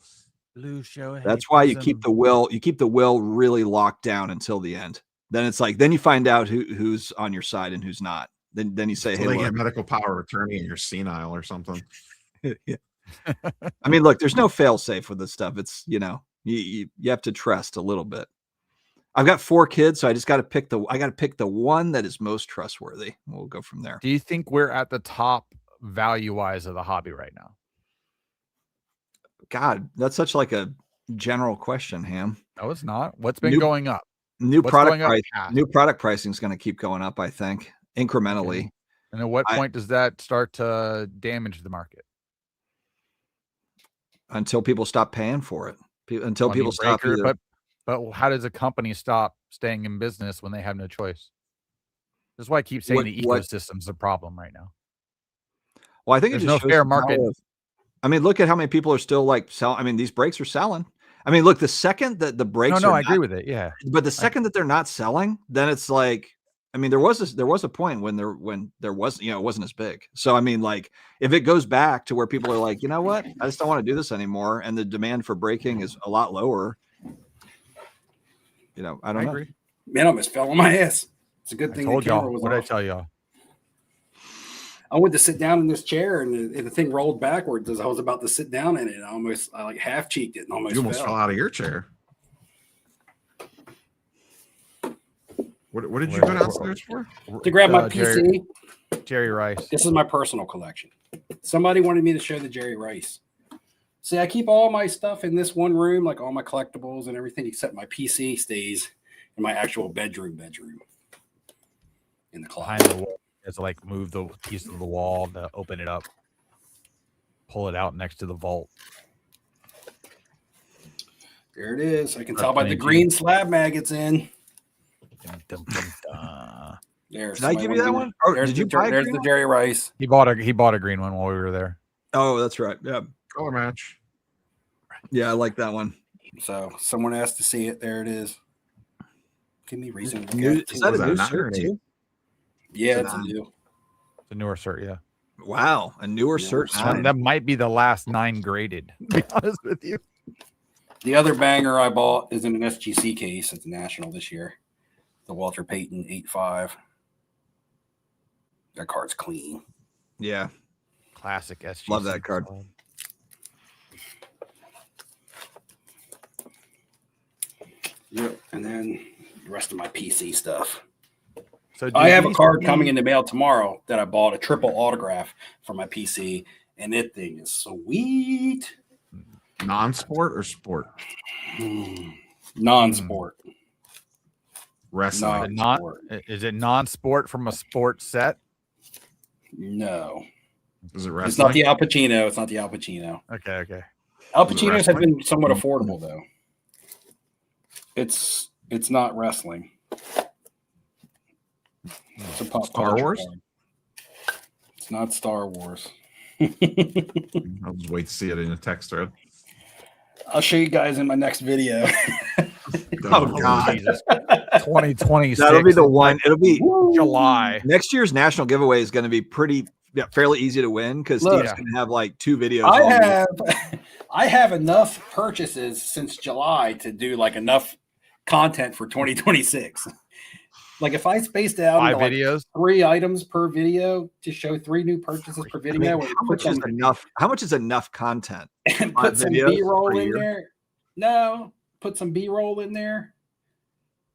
Blue show. That's why you keep the will really locked down until the end. Then it's like, then you find out who's on your side and who's not. Then you say, so hey, they look. get medical power of attorney and you're senile or something. Yeah. I mean, look, there's no fail safe with this stuff. It's, you have to trust a little bit. I've got 4 kids, so I just got to pick the one that is most trustworthy. We'll go from there. Do you think we're at the top value-wise of the hobby right now? God, that's such like a general question, Ham. No, it's not. What's been going up? New product pricing is going to keep going up, I think, incrementally. Okay. And at what point does that start to damage the market? Until people stop paying for it. Until people stop. But how does a company stop staying in business when they have no choice? That's why I keep saying the ecosystem's the problem right now. Well, I think there's no fair market. I mean, look at how many people are still like selling. I mean, these brakes are selling. I mean, look, the second that the brakes I agree with it. Yeah. But the second that they're not selling, then it's like, I mean, there was a point when there was, it wasn't as big. So, I mean, like if it goes back to where people are like, you know what, I just don't want to do this anymore. And the demand for braking is a lot lower. I don't know. Agree. Man, I almost fell on my ass. It's a good thing. What did I tell y'all? I went to sit down in this chair and the thing rolled backwards as I was about to sit down in it. I like half cheeked it and almost fell out of your chair. What did you go downstairs for? To grab my PC. Jerry Rice. This is my personal collection. Somebody wanted me to show the Jerry Rice. See, I keep all my stuff in this one room, like all my collectibles and everything, except my PC stays in my actual bedroom in the closet. It's to like move the piece of the wall to open it up, pull it out next to the vault. There it is. I can tell by the green slab mag it's in. There. Did I give you that one? Or did you buy there's the Jerry Rice. He bought a green one while we were there. Oh, that's right. Yeah. Color match. Yeah, I like that one. So someone asked to see it. There it is. Give me reason. Is that a new shirt too? Yeah, it's a new. It's a newer shirt, yeah. Wow, a newer shirt. That might be the last 9 graded, to be honest with you. The other banger I bought is in an SGC case at the National this year. The Walter Payton 8.5. That card's clean. Yeah. Classic SGC. Love that card. Yep. And then the rest of my PC stuff. So I have a card coming in the mail tomorrow that I bought, a triple autograph for my PC, and that thing is sweet. Non-sport or sport? Non-sport. Wrestling. Is it non-sport from a sports set? No. Is it wrestling? It's not the Al Pacino. It's not the Al Pacino. Okay. Al Pacino's have been somewhat affordable though. It's not wrestling. It's a pop Star Wars? Card. It's not Star Wars. I'll just wait to see it in a text thread. I'll show you guys in my next video. Oh God, Jesus. 2026. That'll be the one. It'll be July. Next year's national giveaway is going to be fairly easy to win because Steve's going to have like 2 videos. I have enough purchases since July to do like enough content for 2026. Like if I spaced out 5 videos, 3 items per video to show 3 new purchases per video. I mean, how much is enough? How much is enough content? And put some B-roll in there. No, put some B-roll in there.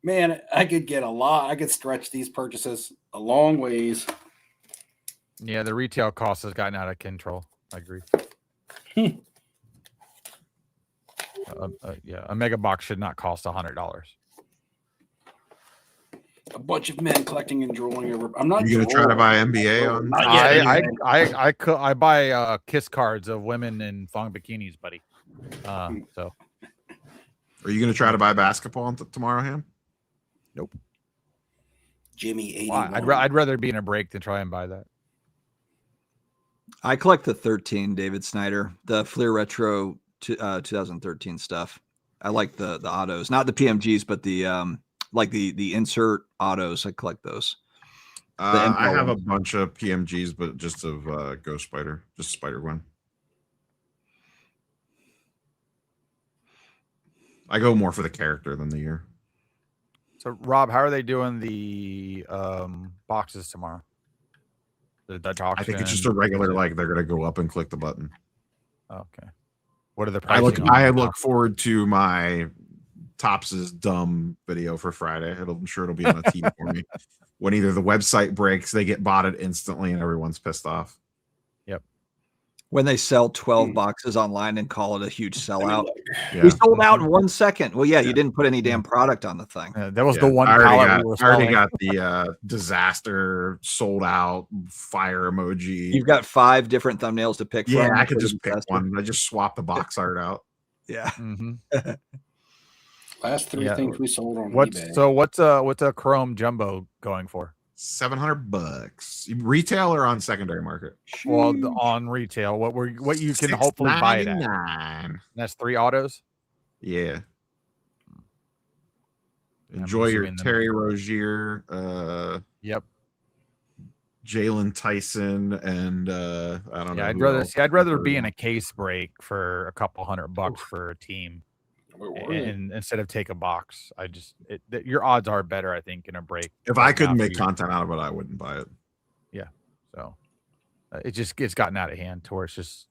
Man, I could get a lot. I could stretch these purchases a long ways. Yeah, the retail cost has gotten out of control. I agree. Yeah, a mega box should not cost $100. A bunch of men collecting and drooling over. I'm not. You gonna try to buy NBA on? I buy kiss cards of women in thong bikinis, buddy. So, are you gonna try to buy basketball tomorrow, Ham? Nope. Jimmy 81. I'd rather be in a break than try and buy that. I collect the 13 David Snyder, the Fleer Retro 2013 stuff. I like the autos, not the PMGs, but the like the insert autos. I collect those. I have a bunch of PMGs, but just of Ghost Spider, just Spider-Gwen. I go more for the character than the year. So, Rob, how are they doing the boxes tomorrow? The Dutch auction? I think it's just a regular, like they're going to go up and click the button. Okay. What are the prices? I look forward to my Tops's dumb video for Friday. I'm sure it'll be on a team for me. When either the website breaks, they get botted instantly, and everyone's pissed off. Yep. When they sell 12 boxes online and call it a huge sellout. Yeah. We sold out in 1 second. Well, yeah, you didn't put any damn product on the thing. That was the one. I already got the disaster sold out fire emoji. You've got 5 different thumbnails to pick from. Yeah, I could just pick one. I just swap the box art out. Yeah. Mm-hmm. Last 3 things we sold on eBay. So what's a Chrome Jumbo going for? $700. Retail or on secondary market? Well, on retail. What you can hopefully buy it at. That's 3 autos. Yeah. Enjoy your Terry Rozier. Yep. Jalen Tyson and I don't know. I'd rather be in a case break for a couple $100 for a team. And instead of take a box, your odds are better, I think, in a break. If I couldn't make content out of it, I wouldn't buy it. Yeah, so it's gotten out of hand to where it's just,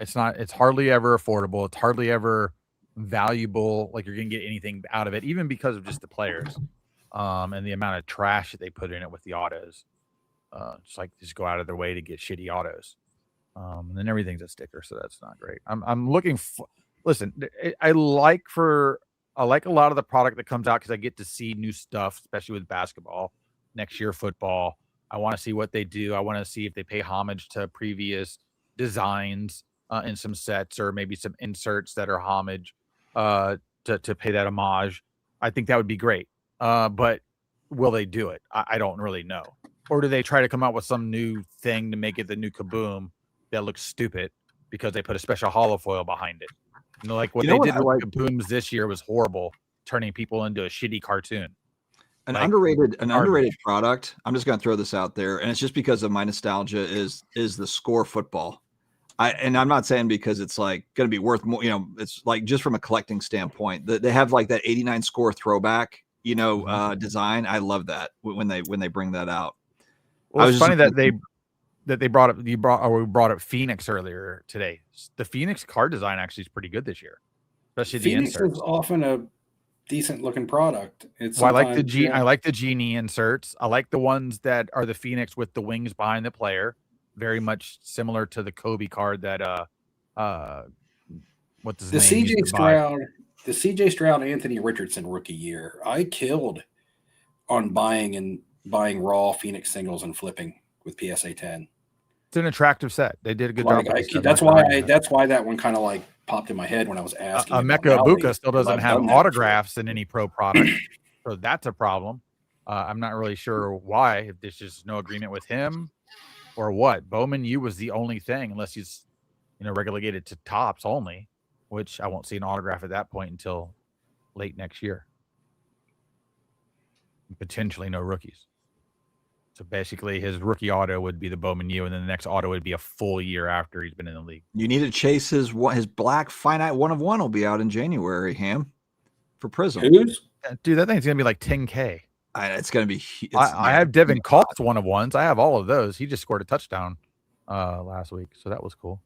it's hardly ever affordable. It's hardly ever valuable. Like you're gonna get anything out of it, even because of just the players, and the amount of trash that they put in it with the autos. Just go out of their way to get shitty autos, and then everything's a sticker, so that's not great. I'm looking for. Listen, I like a lot of the product that comes out because I get to see new stuff, especially with basketball. next year football. I want to see what they do. I want to see if they pay homage to previous designs in some sets, or maybe some inserts that are homage to pay that homage. I think that would be great. But will they do it? I don't really know. Or do they try to come out with some new thing to make it the new Kaboom that looks stupid because they put a special hollow foil behind it? You know, like what they did with Kabooms this year was horrible, turning people into a shitty cartoon. An underrated product. I'm just going to throw this out there, and it's just because of my nostalgia. Is the Score football? I'm not saying because it's like going to be worth more. You know, it's like just from a collecting standpoint. They have like that '89 Score throwback. You know, design. I love that when they bring that out. Well, it's funny that they brought up we brought up Phoenix earlier today. The Phoenix card design actually is pretty good this year, especially Phoenix the inserts. is often a decent looking product. I like the genie inserts. I like the ones that are the Phoenix with the wings behind the player, very much similar to the Kobe card that what's his name? The CJ Stroud Anthony Richardson rookie year. I killed on buying raw Phoenix singles and flipping with PSA 10. It's an attractive set. They did a good job. That's why that one kind of like popped in my head when I was asking. Emeka Ibuka still doesn't have autographs in any pro product, so that's a problem. I'm not really sure why. If there's just no agreement with him, or what. Bowman U was the only thing, unless he's relegated to tops only, which I won't see an autograph at that point until late next year. Potentially no rookies. So basically, his rookie auto would be the Bowman U, and then the next auto would be a full year after he's been in the league. You need to chase his black finite 1/1 will be out in January, Ham, for Prism. Who's? Dude, that thing's gonna be like 10K. It's gonna be. I have Devin Coff's 1/1s. I have all of those. He just scored a touchdown last week, so that was cool.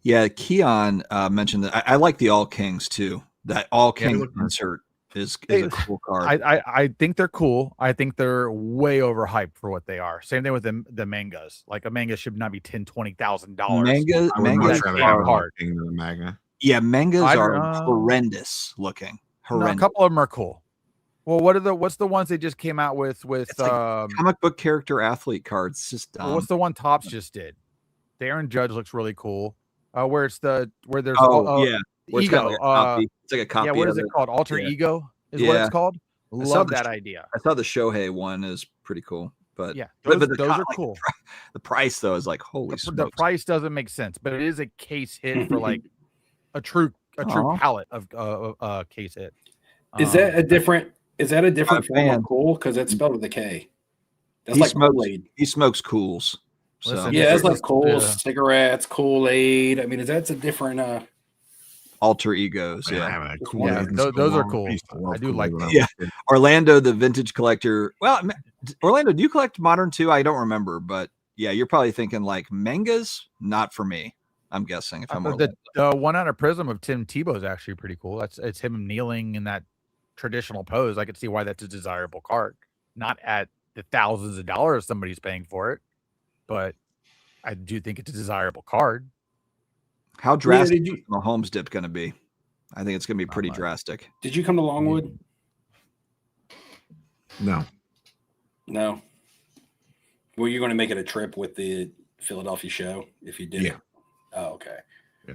Yeah, Keon mentioned that. I like the All Kings too. That All King insert is a cool card. I think they're cool. I think they're way overhyped for what they are. Same thing with the mangas. Like a manga should not be $10,000-$20,000. Mangas are hard. The manga. Yeah, mangas are horrendous looking. Horrendous. No, a couple of them are cool. Well, what's the ones they just came out with like comic book character athlete cards? Just dumb. What's the one Topps just did? The Aaron Judge looks really cool. Where there's yeah. Ego. It's like a copy. Yeah, what is it called? Alter Ego is what it's called. Love that idea. I thought the Shohei one is pretty cool, but yeah, those are like, cool. The price though is like holy smokes. The price doesn't make sense, but it is a case hit for like a true palette of case hit. Is that a different form of cool? Because it's spelled with a K. That's like Kool-Aid. He smokes Cools. So. Listen, yeah, it's like Cools, cigarettes, Kool-Aid. I mean, that's a different alter egos. Yeah, those are cool. I do like those. Yeah, Orlando, the vintage collector. Well, Orlando, do you collect modern too? I don't remember, but yeah, you're probably thinking like mangas. Not for me. I'm guessing. If I'm the one out of Prism of Tim Tebow is actually pretty cool. It's him kneeling in that traditional pose. I could see why that's a desirable card. Not at the thousands of dollars somebody's paying for it, but I do think it's a desirable card. How drastic is the Mahomes dip going to be? I think it's going to be pretty drastic. Did you come to Longwood? No. Were you going to make it a trip with the Philadelphia show if you did? Yeah. Oh, okay. Yeah.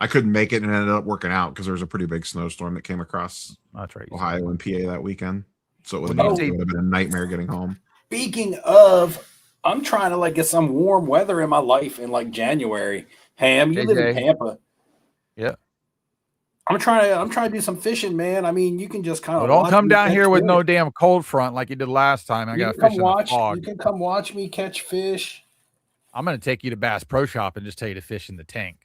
I couldn't make it and it ended up working out because there was a pretty big snowstorm that came across Ohio and PA that weekend. So it would have been a nightmare getting home. Speaking of, I'm trying to like get some warm weather in my life in like January. Ham, you live in Tampa. Yeah. I'm trying to do some fishing, man. I mean, you can just kind of don't come down here with no damn cold front like you did last time. I got to fish in the fog. You can come watch me catch fish. I'm going to take you to Bass Pro Shop and just tell you to fish in the tank.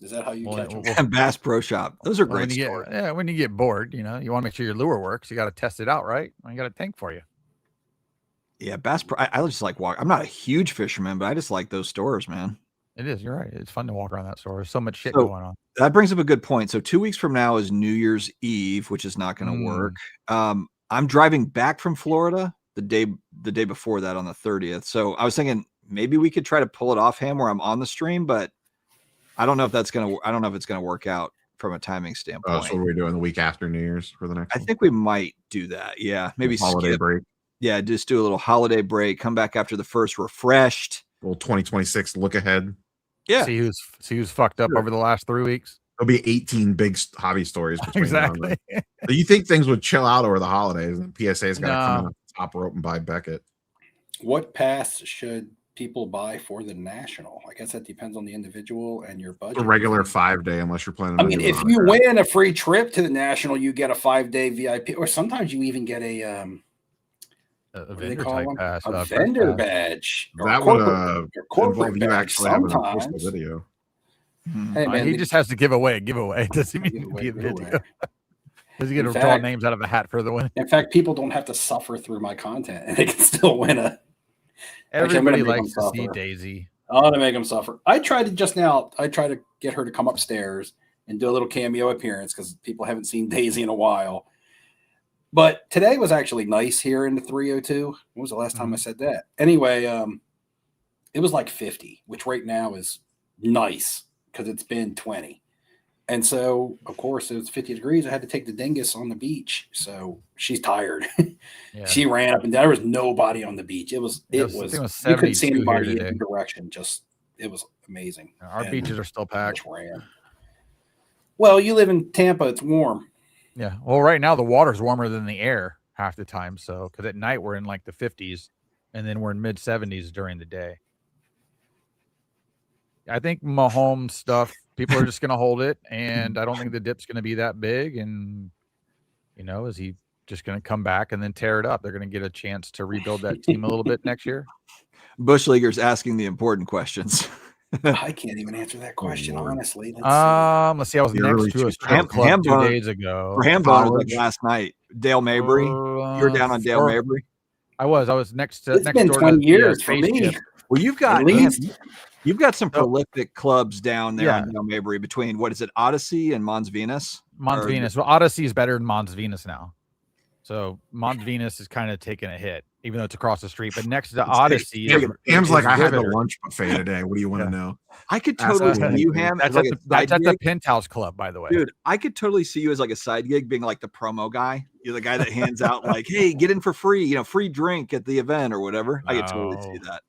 Is that how you catch them? Bass Pro Shop. Those are great stories. When you get bored, you want to make sure your lure works. You got to test it out, right? I got a tank for you. Yeah, Bass Pro. I just like walk. I'm not a huge fisherman, but I just like those stores, man. It is. You're right. It's fun to walk around that store. There's so much shit going on. That brings up a good point. So 2 weeks from now is New Year's Eve, which is not going to work. I'm driving back from Florida the day before that on the 30th. So I was thinking maybe we could try to pull it off, Ham, where I'm on the stream, but I don't know if it's going to work out from a timing Oh, standpoint. so what are we doing the week after New Year's for the next I one? think we might do that. Yeah, maybe Holiday skip. break. Yeah, just do a little holiday break. Come back after the first refreshed. Little 2026 look ahead. Yeah, See who's fucked up Sure. over the last 3 weeks. There'll be 18 big hobby stories between now and then. Exactly. So you think things would chill out over the holidays, and PSA's got to come in No. off the top rope and buy Beckett. What pass should people buy for the national? I guess that depends on the individual and your budget. A regular 5-day, unless you're planning. I on mean, doing if a you autograph. win a free trip to the national, you get a 5-day VIP, or sometimes you even get a A what do they vendor call type them? pass. A First vendor pass. badge. Or That a would corporate involve you badge actually having to post sometimes. a video. Hey, man, He just has to give away a giveaway. It doesn't give mean to away, be a give video. away. Does he get In to draw fact- names out of a hat for the win? In fact, people don't have to suffer through my content, and they can still win a. Actually, I'm gonna Everybody make likes them to see suffer. Daisy. I want to make them suffer. I tried to get her to come upstairs and do a little cameo appearance because people haven't seen Daisy in a while. But today was actually nice here in the 302. When was the last time I said that? Anyway, it was like 50, which right now is nice because it's been 20. And so, of course, it was 50 degrees. I had to take the dingus on the beach. So she's tired. Yeah. She ran up and down. There was nobody on the beach. It was I think it was you couldn't see 72 here anybody in today. any direction. Just it was amazing. Our And beaches are still packed. just ran. Well, you live in Tampa, it's warm. Yeah. Well, right now the water's warmer than the air half the time. So, because at night we're in like the 50s, and then we're in mid 70s during the day. I think Mahomes stuff, people are just going to hold it, and I don't think the dip's going to be that big. And is he just going to come back and then tear it up? They're going to get a chance to rebuild that team a little bit next year. Bush Leaguer's asking the important questions. I can't even answer that question, Lord. honestly. Let's Let's see. I was The next early to a two- strip club Ham 2 bone- days ago. For Hambone was College. like last night. Dale Mabry. You're down on Dale Mabry. I was next to. It's next been door 20 to years the, for Space me. Chip. Well, you've got At least. you've got some So- prolific clubs down there Yeah. on Dale Mabry between what is it, Odyssey and Mons Venus? Mons Or- Venus. Well, Odyssey is better than Mons Venus now. So Mons Venus is kind of taking a hit, even though it's across the street. But next to Odyssey, Ham's like, I had the Riveter. lunch buffet today. What do you want to know? I could That's totally the- see you, Ham, as That's like at a the, that's side at the gig. Penthouse Club, by the way. Dude, I could totally see you as like a side gig, being like the promo guy. You're the guy that hands out like, "Hey, get in for free, free drink at the event or whatever." I could totally see No. that.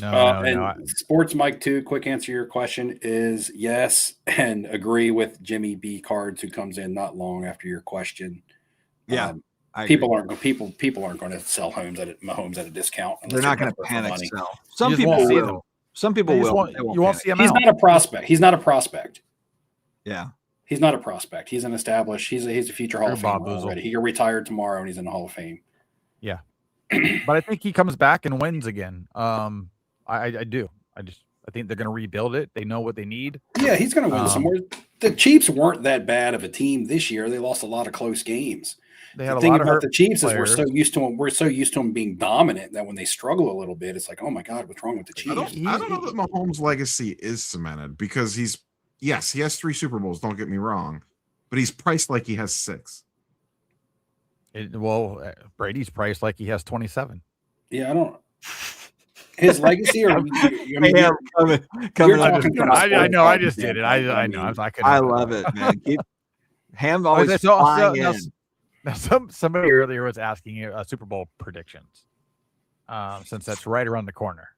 No. Sports Mike 2, quick answer to your question is yes, and agree with Jimmy B. Cards, who comes in not long after your question. Yeah, I people agree. aren't going to sell homes at a discount. They're unless not going to desperate for panic money. sell. You Some just people won't see will. them. Some people You just will. won't- They won't you won't panic. see them He's out. not a prospect. He's not a prospect. Yeah. He's not a prospect. He's an established. He's a future Hall of Bob Famer Boozle. already. He can retire tomorrow and he's in the Hall of Fame. But I think he comes back and wins again. I do. I think they're going to rebuild it. They know what they need. Yeah, he's going to win somewhere. The Chiefs weren't that bad of a team this year. They lost a lot of close games. They had The a thing lot of about hurt the Chiefs is players. we're so used to them being dominant that when they struggle a little bit, it's like, oh my God, what's wrong with the I Chiefs? don't know that Mahomes' legacy is cemented because he has 3 Super Bowls. Don't get me wrong, but he's priced like he has 6. Brady's priced like he has 27. Yeah, I don't. His legacy, or Coming talking from a I know. I sports just did it. I know. I love it, man. Ham Oh, always flying in. Now somebody earlier was asking you Super Bowl predictions, since that's right around the corner.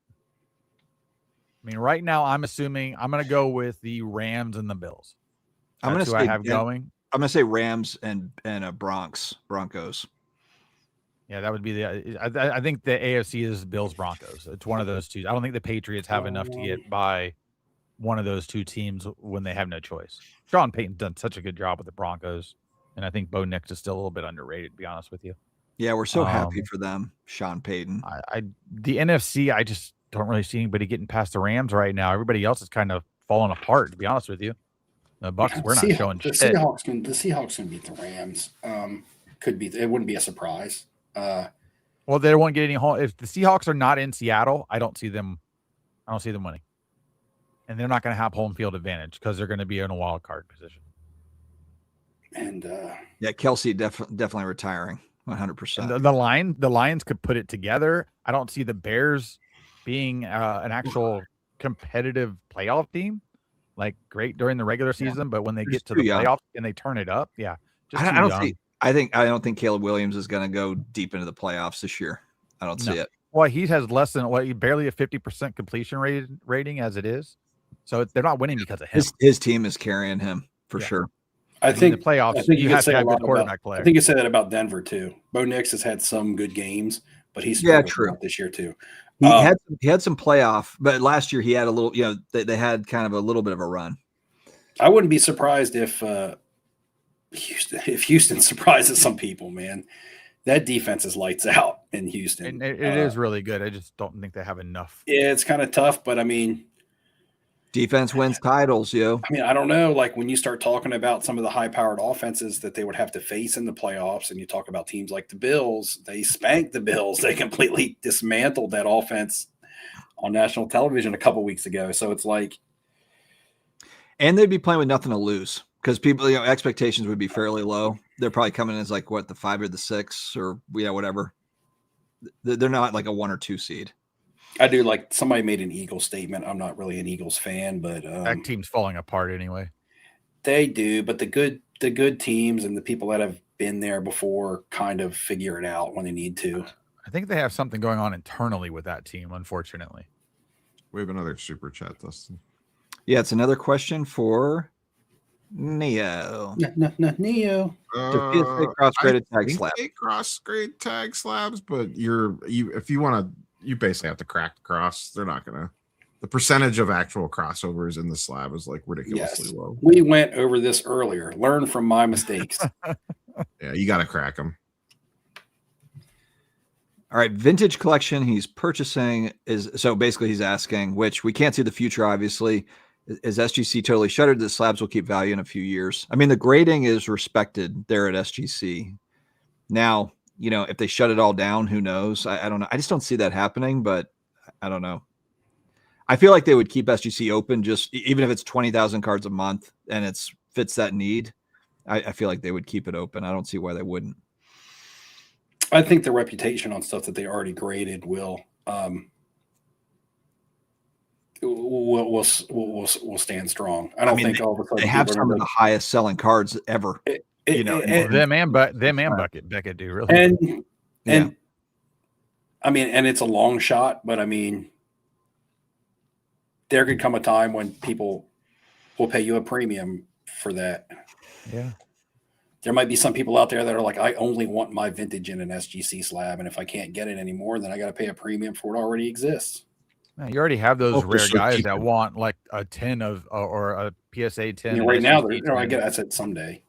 I mean, right now I'm assuming I'm going to go with the Rams and the Bills. I'm going That's to who say I have going. I'm going to say Rams and Broncos. Yeah, that would be I think the AFC is Bills Broncos. It's one of those two. I don't think the Patriots have enough to get by one of those two teams when they have no choice. Sean Payton's done such a good job with the Broncos, and I think Bo Nix is still a little bit underrated, to be honest with you. Yeah, we're so happy for them, Sean Payton. The NFC, I just don't really see anybody getting past the Rams right now. Everybody else is kind of falling apart, to be honest with you. The Bucs, we're not showing shit. The Seahawks can beat the Rams. Could be. It wouldn't be a surprise. Well, they won't get any home. If the Seahawks are not in Seattle, I don't see them winning. And they're not going to have home field advantage because they're going to be in a wild card position. And yeah, Kelsey definitely retiring 100%. The Lions could put it together. I don't see the Bears being an actual competitive playoff team. like great during the regular season, but when they get to too the young. playoffs and they turn it up, just I too don't young. see. I don't think Caleb Williams is going to go deep into the playoffs this year. I don't see it. Well, he has less than barely a 50% completion rating as it is. So they're not winning because of him. His team is carrying him for sure. I think in the playoffs, I think you have to have good quarterback play. I think you said that about Denver too. Bo Nix has had some good games, but he's true this year too. He had some playoff, but last year he had a little. They had kind of a little bit of a run. I wouldn't be surprised if Houston surprises some people, man. That defense is lights out in Houston. And it is really good. I just don't think they have enough. Yeah, it's kind of tough, but I mean, defense wins titles, yo. I mean, I don't know. Like when you start talking about some of the high-powered offenses that they would have to face in the playoffs, and you talk about teams like the Bills, they spanked the Bills. They completely dismantled that offense on national television a couple weeks ago. So it's like, and they'd be playing with nothing to lose because people, expectations would be fairly low. They're probably coming in as like the 5 or the 6 or whatever. They're not like a 1 or 2 seed. I do like somebody made an Eagles statement. I'm not really an Eagles fan, but that team's falling apart anyway. They do, but the good teams and the people that have been there before kind of figure it out when they need to. I think they have something going on internally with that team, unfortunately. We have another super chat, Dustin. Yeah, it's another question for Neo. Neo. PSA cross-graded tag slab. Cross-grade tag slabs, but if you want to, you basically have to crack the cross. They're not gonna. The percentage of actual crossovers in the slab is like ridiculously low. We went over this earlier. Learn from my mistakes. Yeah, you got to crack them. All right, vintage collection he's purchasing is so basically he's asking, which we can't see the future, obviously. Is SGC totally shuttered? The slabs will keep value in a few years. I mean, the grading is respected there at SGC. Now, if they shut it all down, who knows? I don't know. I just don't see that happening, but I don't know. I feel like they would keep SGC open, just even if it's 20,000 cards a month and it fits that need. I feel like they would keep it open. I don't see why they wouldn't. I think the reputation on stuff that they already graded will stand strong. I don't think all of a sudden they have some of the highest selling cards ever. Them and Beckett do really. And I mean, and it's a long shot, but I mean, there could come a time when people will pay you a premium for that. Yeah. There might be some people out there that are like, I only want my vintage in an SGC slab, and if I can't get it anymore, then I got to pay a premium for it already exists. Man, you already have those rare guys that want like a 10 or a PSA 10. Right now, I said someday.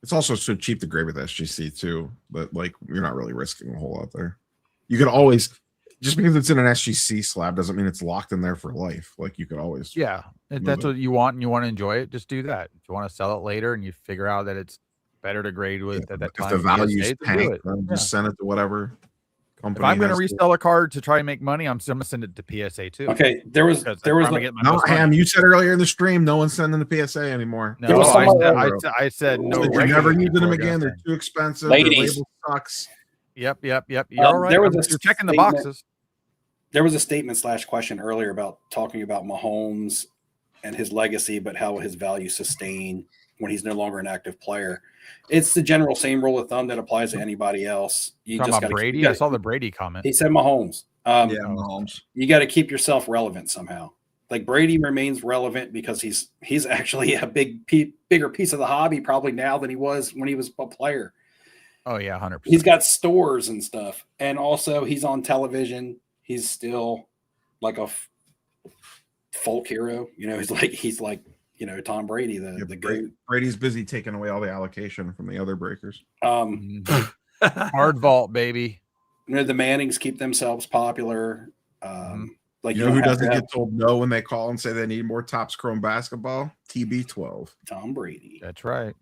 It's also so cheap to grade with SGC too, but like you're not really risking a whole lot there. You could always, just because it's in an SGC slab doesn't mean it's locked in there for life. Like you could always. Yeah, if that's what you want and you want to enjoy it, just do that. If you want to sell it later and you figure out that it's better to grade with at that time, if the value's tank, just send it to whatever company. If I'm going to resell a card to try and make money, I'm going to send it to PSA too. Okay, there was no, Ham. You said earlier in the stream, no one's sending the PSA anymore. No, I said no. You're never using them again. They're too expensive. Ladies. Their label sucks. You're all right. You're checking the boxes. There was a statement / question earlier about talking about Mahomes and his legacy, but how his value sustain when he's no longer an active player. It's the general same rule of thumb that applies to anybody else. You talking just about Brady? I saw the Brady comment. He said Mahomes. Mahomes. You got to keep yourself relevant somehow. Like Brady remains relevant because he's actually a bigger piece of the hobby probably now than he was when he was a player. Oh yeah, 100%. He's got stores and stuff, and also he's on television. He's still like a folk hero. He's like Tom Brady, the GOAT. Brady's busy taking away all the allocation from the other breakers. Hard vault, baby. The Mannings keep themselves popular. Like who doesn't get told no when they call and say they need more Topps Chrome basketball? TB12. Tom Brady. That's right.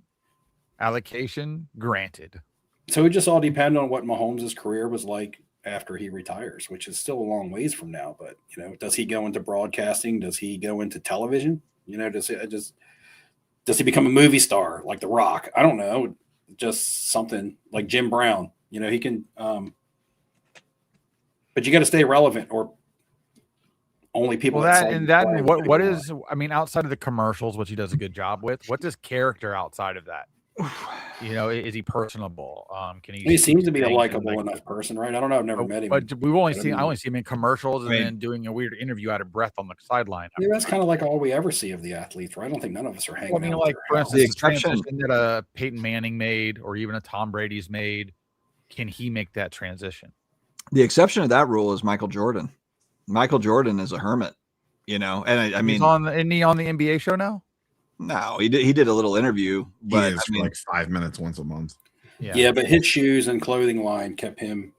Allocation granted. So it just all depends on what Mahomes' career was like after he retires, which is still a long ways from now. But does he go into broadcasting? Does he go into television? Does he become a movie star like The Rock? I don't know. Just something like Jim Brown. He can. But you got to stay relevant, or only people. Well, saw you play what is? I mean, outside of the commercials, which he does a good job with, what does character outside of that? You know, is he personable? Can he? He seems to be a things and, likable enough person, right? I don't know. I've never met him. But we've only But seen. I mean, only see him in commercials and I mean- then doing a weird interview out of breath on the sideline. yeah, that's kind of like all we ever see of the athletes, right? I don't think none of us are hanging Well, I mean, out. like with for their instance, The the exception- transition that a Peyton Manning made, or even a Tom Brady's made, can he make that transition? The exception to that rule is Michael Jordan. Michael Jordan is a hermit, you know, and I mean, isn't he on the NBA show now? no, he did a little interview, He but is I for mean, like 5 minutes once a month. Yeah, but his shoes and clothing line kept him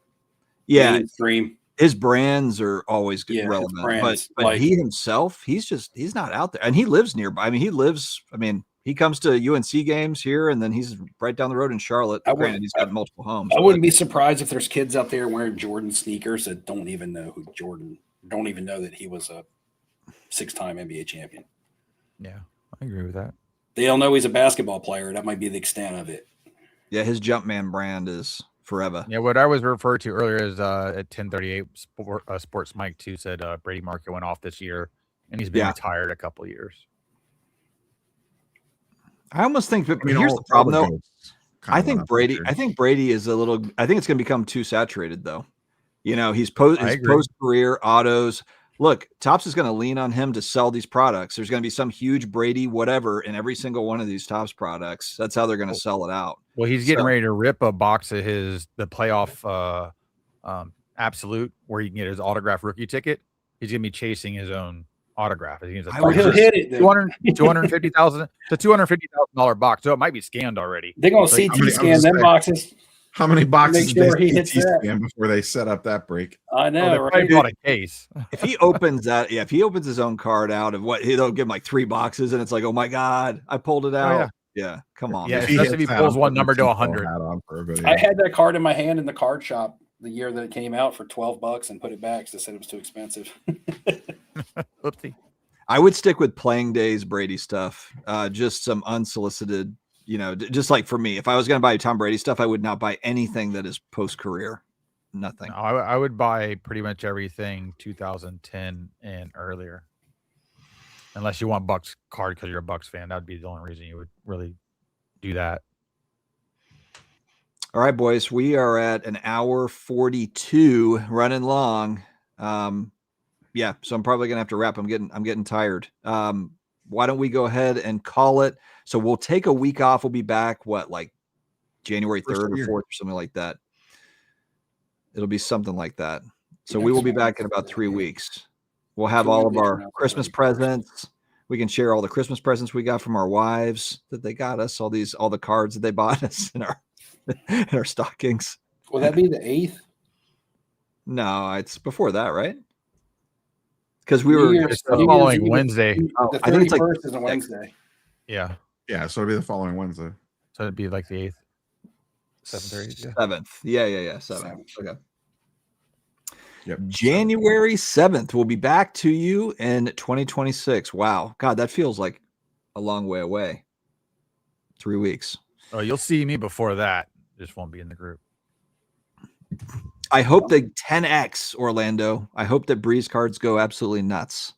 yeah, mainstream. his brands are always Yeah, his relevant, brands, but like- he himself, he's not out there, and he lives nearby. I mean, he comes to UNC games here, and then he's right down the road in Charlotte. Granted, he's got multiple homes. I wouldn't be surprised if there's kids out there wearing Jordan sneakers that don't even know that he was a 6-time NBA champion. Yeah, I agree with that. They don't know he's a basketball player. That might be the extent of it. Yeah, his Jumpman brand is forever. Yeah, what I was referred to earlier is at 10:38, Sports Mike 2 said Brady Market went off this year, and he's been retired a couple of years. I almost think, but I mean, here's all- the problem, all the though. goats kinda I went think up Brady. this year. I think Brady is a little. I think it's going to become too saturated, though. You know, his post career autos. Look, Topps is going to lean on him to sell these products. There's going to be some huge Brady whatever in every single one of these Topps products. That's how they're going to sell it out. Well, he's getting ready to rip a box of the playoff absolute where you can get his autograph rookie ticket. He's going to be chasing his own autograph. He'll hit it. $250,000. It's a $250,000 box, so it might be scanned already. They're going to CT scan them boxes. How many boxes Make did sure he they hits that. scan before they set up that break? I know, right? Bought a case. If he opens that, if he opens his own card out of what he'll give him like 3 boxes, and it's like, oh my god, I pulled it out. Yeah, come on. Yeah, man. especially if he pulls one number to 100. I had that card in my hand in the card shop the year that it came out for $12 and put it back because they said it was too expensive. Oopsie. I would stick with playing days Brady stuff. Just some unsolicited, you know, just like for me, if I was going to buy Tom Brady stuff, I would not buy anything that is post career. Nothing. No, I would buy pretty much everything 2010 and earlier, unless you want Bucks card because you're a Bucks fan. That'd be the only reason you would really do that. All right, boys, we are at an hour 42, running long. Yeah, so I'm probably gonna have to wrap. I'm getting tired. Why don't we go ahead and call it? So we'll take a week off. We'll be back, like January 3rd or 4th or something like that. It'll be something like that. So we will be back in about 3 weeks. We'll have all of our Christmas presents. We can share all the Christmas presents we got from our wives that they got us, all the cards that they bought us in our stockings. Will that be the 8th? No, it's before that, right? Because we were It's the following Wednesday. The I think it's like 31st is a Wednesday. Yeah. Yeah, so it'll be the following Wednesday. So it'd be like the 8th. 7:30. 7th. Yeah. 7th. Okay. Yep. January 7th. We'll be back to you in 2026. Wow. God, that feels like a long way away. 3 weeks. Oh, you'll see me before that. Just won't be in the group. I hope the 10X Orlando. I hope that Breeze cards go absolutely nuts.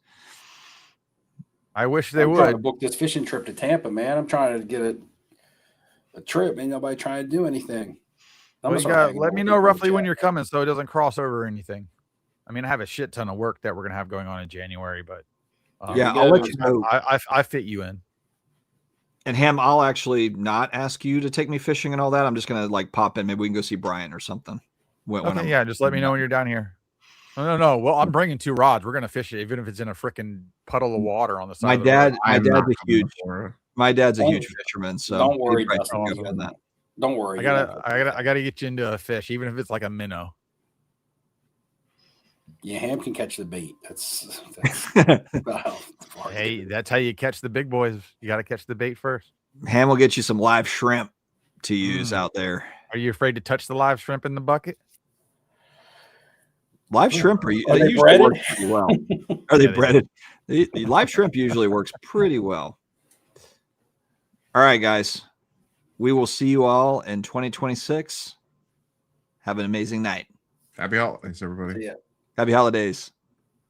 I wish they I'm trying to would. book this fishing trip to Tampa, man. I'm trying to get a trip. Ain't nobody trying to do anything. Well, let me know roughly when you're coming so it doesn't cross over or anything. I mean, I have a shit ton of work that we're gonna have going on in January, but yeah, I'll let you know. I fit you in. And Ham, I'll actually not ask you to take me fishing and all that. I'm just gonna like pop in. Maybe we can go see Brian or something. Okay, yeah, just let me know when you're down here. No. Well, I'm bringing 2 rods. We're gonna fish it, even if it's in a freaking puddle of water on the side. My dad's a huge fisherman, so don't worry, on that. Don't worry. I gotta get you into a fish, even if it's like a minnow. Yeah, Ham can catch the bait. That's hey, that's how you catch the big boys. You got to catch the bait first. Ham will get you some live shrimp to use out there. Are you afraid to touch the live shrimp in the bucket? Live shrimp they usually breaded? works pretty well. Are they breaded? The live shrimp usually works pretty well. All right, guys. We will see you all in 2026. Have an amazing night. Happy holidays, everybody. Yeah. Happy holidays.